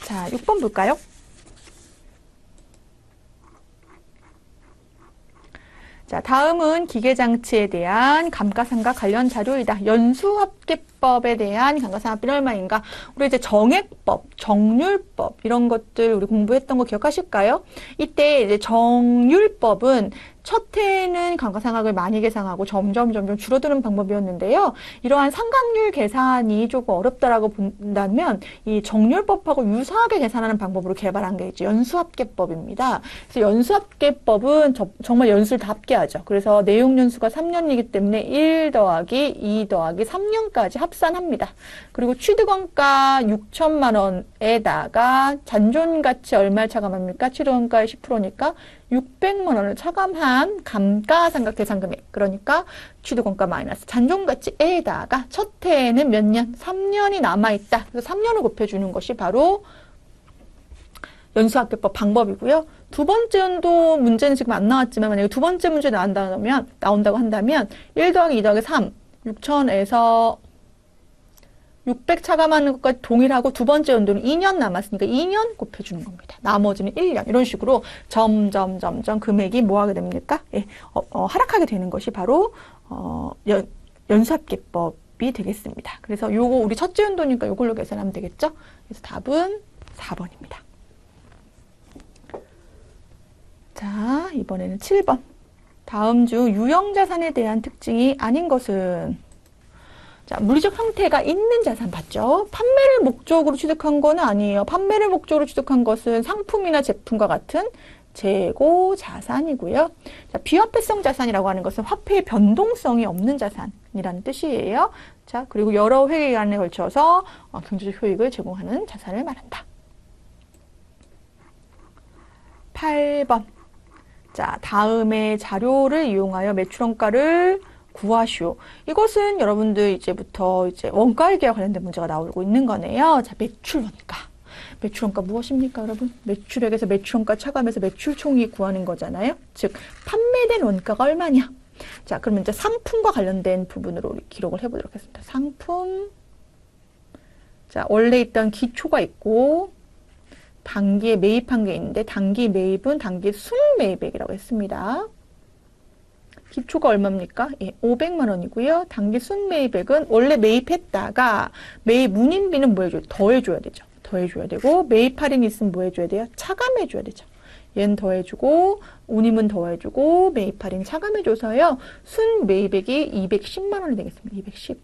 자, 6번 볼까요? 자, 다음은 기계장치에 대한 감가상각 관련 자료이다. 연수합계법에 대한 감가상각비는 얼마인가? 우리 이제 정액법, 정률법 이런 것들 우리 공부했던 거 기억하실까요? 이때 이제 정률법은 첫 해에는 감가상각을 많이 계산하고 점점 줄어드는 방법이었는데요. 이러한 상각률 계산이 조금 어렵다라고 본다면 이 정률법하고 유사하게 계산하는 방법으로 개발한 게 이제 연수합계법입니다. 그래서 연수합계법은 정말 연수를 다 합계하죠. 그래서 내용 연수가 3년이기 때문에 1 더하기 2 더하기 3년까지 합산합니다. 그리고 취득원가 6천만 원에다가 잔존가치 얼마를 차감합니까? 취득원가의 10%니까 600만 원을 차감한 감가상각 대상금액, 그러니까 취득원가 마이너스 잔존가치에다가 첫 해에는 몇 년? 3년이 남아있다. 그래서 3년을 곱해주는 것이 바로 연수합계법 방법이고요. 두 번째 연도 문제는 지금 안 나왔지만 만약에 두 번째 문제 나온다고 한다면 1 더하기 2 더하기 3, 6천에서 600 차감하는 것까지 동일하고 두 번째 연도는 2년 남았으니까 2년 곱해주는 겁니다. 나머지는 1년. 이런 식으로 점점 금액이 뭐 하게 됩니까? 하락하게 되는 것이 바로 연수합계법이 되겠습니다. 그래서 요거 우리 첫째 연도니까 요걸로 계산하면 되겠죠? 그래서 답은 4번입니다. 자, 이번에는 7번. 다음 중 유형자산에 대한 특징이 아닌 것은? 자, 물리적 형태가 있는 자산 봤죠? 판매를 목적으로 취득한 건 아니에요. 판매를 목적으로 취득한 것은 상품이나 제품과 같은 재고 자산이고요. 자, 비화폐성 자산이라고 하는 것은 화폐의 변동성이 없는 자산이라는 뜻이에요. 자, 그리고 여러 회계 기간에 걸쳐서 경제적 효익을 제공하는 자산을 말한다. 8번. 자, 다음의 자료를 이용하여 매출원가를 구하시오. 이것은 여러분들 이제부터 원가회계와 관련된 문제가 나오고 있는 거네요. 자, 매출원가. 매출원가 무엇입니까, 여러분? 매출액에서 매출원가 차감해서 매출총액 구하는 거잖아요. 즉, 판매된 원가가 얼마냐? 자, 그러면 이제 상품과 관련된 부분으로 기록을 해보도록 하겠습니다. 상품. 자, 원래 있던 기초가 있고, 단기에 매입한 게 있는데, 단기 매입은 단기 순매입액이라고 했습니다. 기초가 얼마입니까? 500만 원이고요. 단기 순매입액은 원래 매입했다가 매입 운임비는 뭐 해줘요? 더해줘야 되죠. 더해줘야 되고, 매입 할인이 있으면 뭐 해줘야 돼요? 차감해줘야 되죠. 얘는 더해주고, 운임은 더해주고, 매입 할인 차감해줘서요. 순 매입액이 210만 원이 되겠습니다. 210.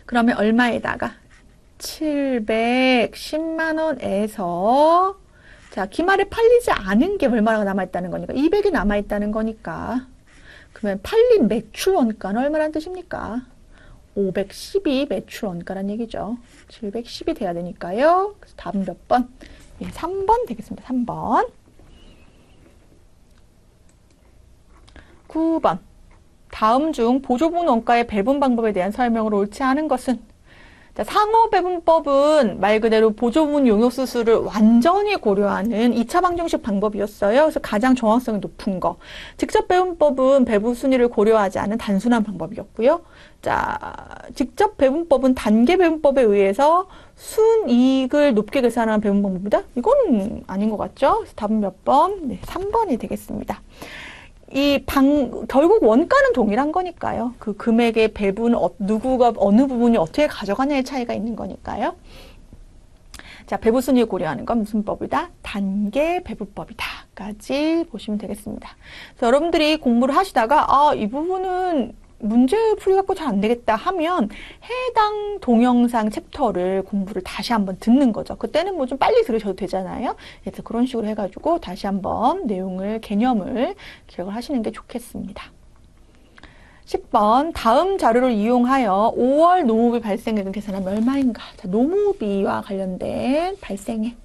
그러면 얼마에다가? 710만 원에서 자, 기말에 팔리지 않은 게 얼마나 남아있다는 거니까 200이 남아있다는 거니까 그러면 팔린 매출 원가는 얼마라는 뜻입니까? 512 매출 원가란 얘기죠. 710이 돼야 되니까요. 그래서 답은 몇 번? 예, 3번 되겠습니다. 3번. 9번. 다음 중 보조분 원가의 배분 방법에 대한 설명으로 옳지 않은 것은? 자, 상호배분법은 말 그대로 보조분 용역수수를 완전히 고려하는 2차 방정식 방법이었어요. 그래서 가장 정확성이 높은 거. 직접배분법은 배분 순위를 고려하지 않은 단순한 방법이었고요. 자, 직접배분법은 단계배분법에 의해서 순이익을 높게 계산하는 배분 방법이다? 이건 아닌 것 같죠? 그래서 답은 몇 번? 네, 3번이 되겠습니다. 결국 원가는 동일한 거니까요. 그 금액의 배분, 누구가 어느 부분이 어떻게 가져가냐의 차이가 있는 거니까요. 자, 배분 순위 고려하는 건 무슨 법이다? 단계 배분법이다.까지 보시면 되겠습니다. 그래서 여러분들이 공부를 하시다가, 이 부분은 문제 풀이 갖고 잘 안 되겠다 하면 해당 동영상 챕터를 공부를 다시 한번 듣는 거죠. 그때는 뭐 좀 빨리 들으셔도 되잖아요. 그래서 그런 식으로 해가지고 다시 한번 개념을 기억을 하시는 게 좋겠습니다. 10번 다음 자료를 이용하여 5월 노무비 발생액을 계산하면 얼마인가? 자, 노무비와 관련된 발생액.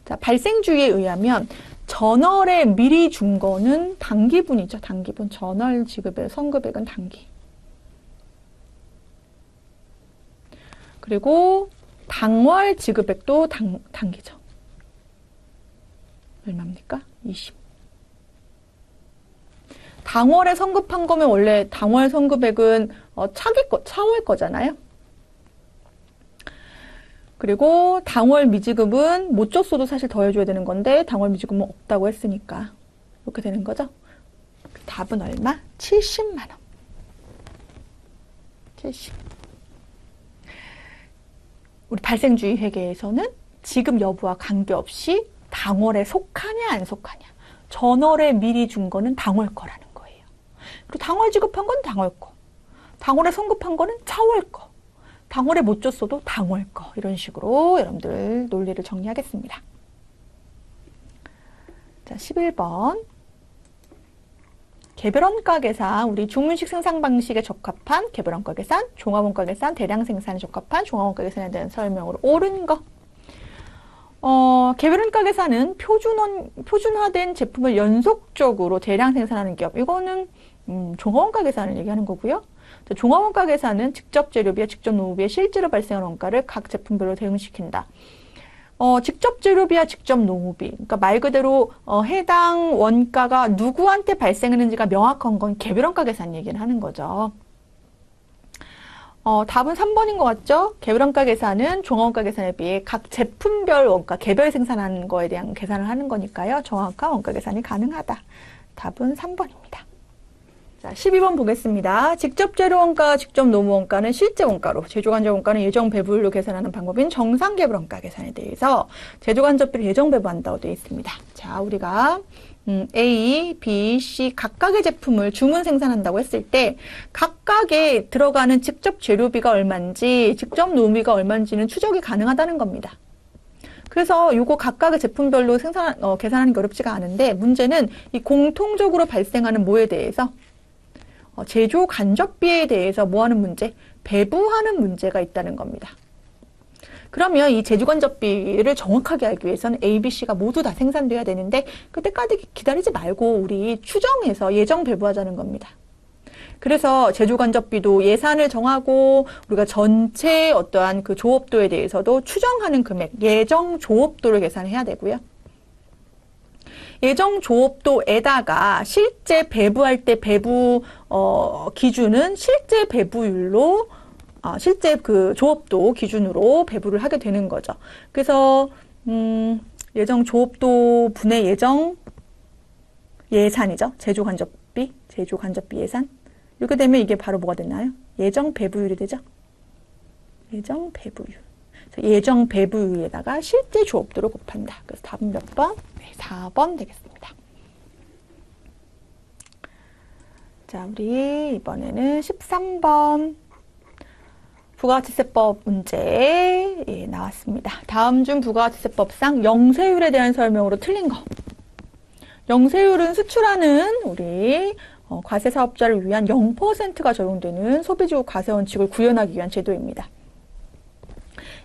자, 발생주의에 의하면 전월에 미리 준 거는 단기분이죠. 단기분. 전월 지급의 선급액은 단기. 그리고 당월 지급액도 단기죠. 얼마입니까? 20. 당월에 선급한 거면 원래 당월 선급액은 차월 거잖아요. 그리고 당월 미지급은 못 줬어도 사실 더해줘야 되는 건데 당월 미지급은 없다고 했으니까 이렇게 되는 거죠. 답은 얼마? 70만 원. 70. 우리 발생주의 회계에서는 지급 여부와 관계없이 당월에 속하냐 안 속하냐. 전월에 미리 준 거는 당월 거라는 거예요. 그리고 당월 지급한 건 당월 거. 당월에 선급한 거는 차월 거. 당월에 못 줬어도 당월 거. 이런 식으로 여러분들 논리를 정리하겠습니다. 자, 11번. 개별원가 계산, 우리 중문식 생산 방식에 적합한 개별원가 계산, 종합원가 계산, 대량 생산에 적합한 종합원가 계산에 대한 설명으로 옳은 거. 개별원가 계산은 표준화된 제품을 연속적으로 대량 생산하는 기업. 이거는 종합원가 계산을 얘기하는 거고요. 종합원가 계산은 직접 재료비와 직접 노무비에 실제로 발생한 원가를 각 제품별로 대응시킨다. 직접 재료비와 직접 노무비. 그러니까 말 그대로 해당 원가가 누구한테 발생했는지가 명확한 건 개별원가 계산 얘기를 하는 거죠. 답은 3번인 것 같죠? 개별원가 계산은 종합원가 계산에 비해 각 제품별 원가, 개별 생산하는 거에 대한 계산을 하는 거니까요. 정확한 원가 계산이 가능하다. 답은 3번입니다. 자, 12번 보겠습니다. 직접 재료 원가, 직접 노무 원가는 실제 원가로, 제조간접 원가는 예정 배분율로 계산하는 방법인 정상 개별 원가 계산에 대해서 제조간접비를 예정 배분한다고 되어 있습니다. 자, 우리가 A, B, C 각각의 제품을 주문 생산한다고 했을 때 각각에 들어가는 직접 재료비가 얼마인지, 직접 노무비가 얼마인지는 추적이 가능하다는 겁니다. 그래서 요거 각각의 제품별로 계산하는 게 어렵지가 않은데 문제는 이 공통적으로 발생하는 뭐에 대해서 제조 간접비에 대해서 뭐 하는 문제? 배부하는 문제가 있다는 겁니다. 그러면 이 제조 간접비를 정확하게 알기 위해서는 A, B, C가 모두 다 생산돼야 되는데 그때까지 기다리지 말고 우리 추정해서 예정 배부하자는 겁니다. 그래서 제조 간접비도 예산을 정하고 우리가 전체 어떠한 그 조업도에 대해서도 추정하는 금액, 예정 조업도를 계산해야 되고요. 예정 조업도에다가 실제 배부할 때 배부 기준은 실제 배부율로 실제 그 조업도 기준으로 배부를 하게 되는 거죠. 그래서 예정 조업도 분의 예정 예산이죠. 제조 간접비 예산. 이렇게 되면 이게 바로 뭐가 되나요? 예정 배부율이 되죠. 예정 배부율. 예정 배부율에다가 실제 주업도를 곱한다. 그래서 답은 몇 번? 네, 4번 되겠습니다. 자, 우리 이번에는 13번. 부가가치세법 문제 나왔습니다. 다음 중 부가가치세법상 영세율에 대한 설명으로 틀린 거. 영세율은 수출하는 우리 과세사업자를 위한 0%가 적용되는 소비지구 과세원칙을 구현하기 위한 제도입니다.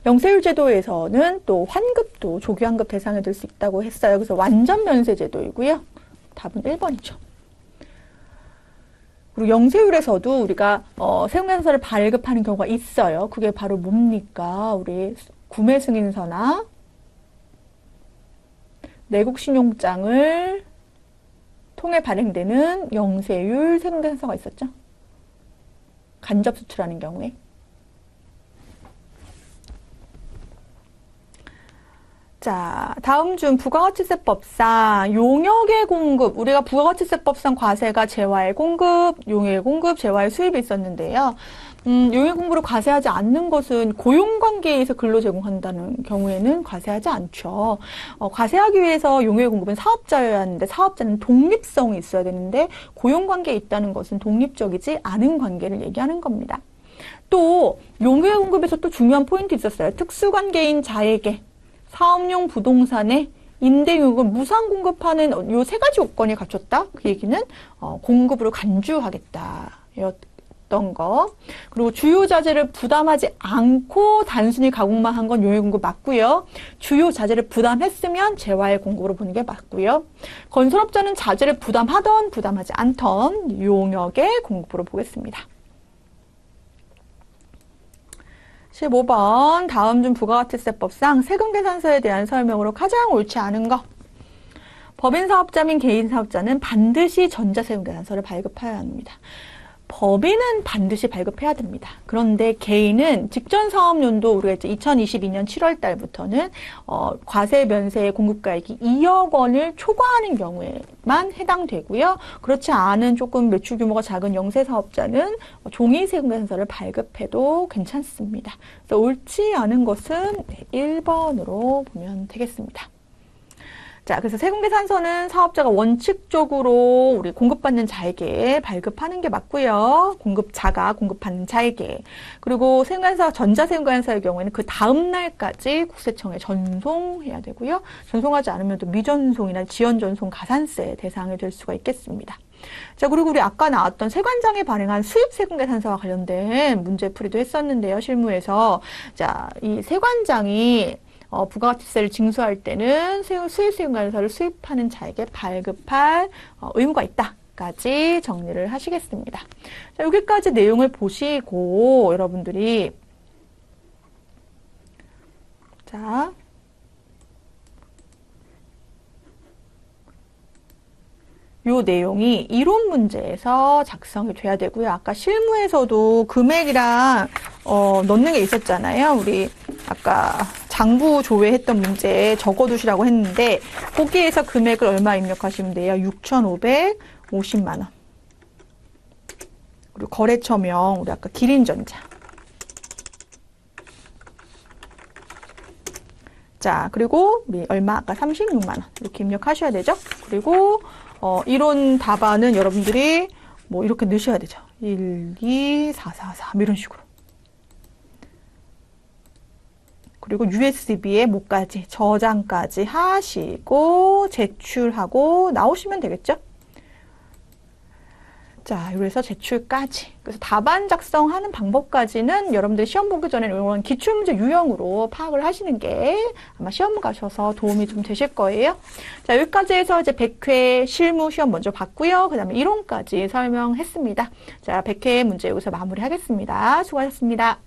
영세율 제도에서는 또 환급도 조기환급 대상이 될 수 있다고 했어요. 그래서 완전 면세 제도이고요. 답은 1번이죠. 그리고 영세율에서도 우리가 세금계산서를 발급하는 경우가 있어요. 그게 바로 뭡니까? 우리 구매승인서나 내국신용장을 통해 발행되는 영세율 세금계산서가 있었죠. 간접 수출하는 경우에. 자, 다음 중 부가가치세법상 용역의 공급, 우리가 부가가치세법상 과세가 재화의 공급, 용역의 공급, 재화의 수입이 있었는데요. 용역 공급을 과세하지 않는 것은 고용관계에서 근로 제공한다는 경우에는 과세하지 않죠. 과세하기 위해서 용역 공급은 사업자여야 하는데 사업자는 독립성이 있어야 되는데 고용관계에 있다는 것은 독립적이지 않은 관계를 얘기하는 겁니다. 또 용역 공급에서 또 중요한 포인트 있었어요. 특수관계인 자에게 사업용 부동산에 임대용역을 무상 공급하는 요 세 가지 요건이 갖췄다. 그 얘기는 공급으로 간주하겠다 였던 거. 그리고 주요 자재를 부담하지 않고 단순히 가공만 한 건 용역 공급 맞고요. 주요 자재를 부담했으면 재화의 공급으로 보는 게 맞고요. 건설업자는 자재를 부담하던 부담하지 않던 용역의 공급으로 보겠습니다. 15번 다음 중 부가가치세법상 세금계산서에 대한 설명으로 가장 옳지 않은 거. 법인사업자 및 개인사업자는 반드시 전자세금계산서를 발급해야 합니다. 법인은 반드시 발급해야 됩니다. 그런데 개인은 직전 사업연도 우리가 이제 2022년 7월 달부터는 과세 면세의 공급가액이 2억 원을 초과하는 경우에만 해당되고요. 그렇지 않은 조금 매출 규모가 작은 영세사업자는 종이세금계산서를 발급해도 괜찮습니다. 그래서 옳지 않은 것은 1번으로 보면 되겠습니다. 자, 그래서 세금계산서는 사업자가 원칙적으로 우리 공급받는 자에게 발급하는 게 맞고요. 공급자가 공급받는 자에게. 그리고 세금계산서, 전자세금계산서의 경우에는 그 다음 날까지 국세청에 전송해야 되고요. 전송하지 않으면 또 미전송이나 지연전송 가산세 대상이 될 수가 있겠습니다. 자, 그리고 우리 아까 나왔던 세관장에 발행한 수입세금계산서와 관련된 문제풀이도 했었는데요. 실무에서. 자, 이 세관장이 부가가치세를 징수할 때는 수입세금계산서를 수입하는 자에게 발급할 의무가 있다까지 정리를 하시겠습니다. 자, 여기까지 내용을 보시고 여러분들이 자 요 내용이 이론 문제에서 작성이 돼야 되고요. 아까 실무에서도 금액이랑 넣는 게 있었잖아요. 우리 아까 장부 조회했던 문제에 적어두시라고 했는데 거기에서 금액을 얼마 입력하시면 돼요? 6,550만 원. 그리고 거래처명 우리 아까 기린전자. 자, 그리고 우리 얼마 아까 36만 원 이렇게 입력하셔야 되죠. 그리고 이론 답안은 여러분들이 뭐 이렇게 넣으셔야 되죠. 1, 2, 4, 4, 3 이런 식으로. 그리고 USB에 뭐까지 저장까지 하시고 제출하고 나오시면 되겠죠. 자, 그래서 제출까지. 그래서 답안 작성하는 방법까지는 여러분들 시험 보기 전에 이런 기출문제 유형으로 파악을 하시는 게 아마 시험 가셔서 도움이 좀 되실 거예요. 자, 여기까지 해서 이제 100회 실무 시험 먼저 봤고요. 그 다음에 이론까지 설명했습니다. 자, 100회 문제 여기서 마무리하겠습니다. 수고하셨습니다.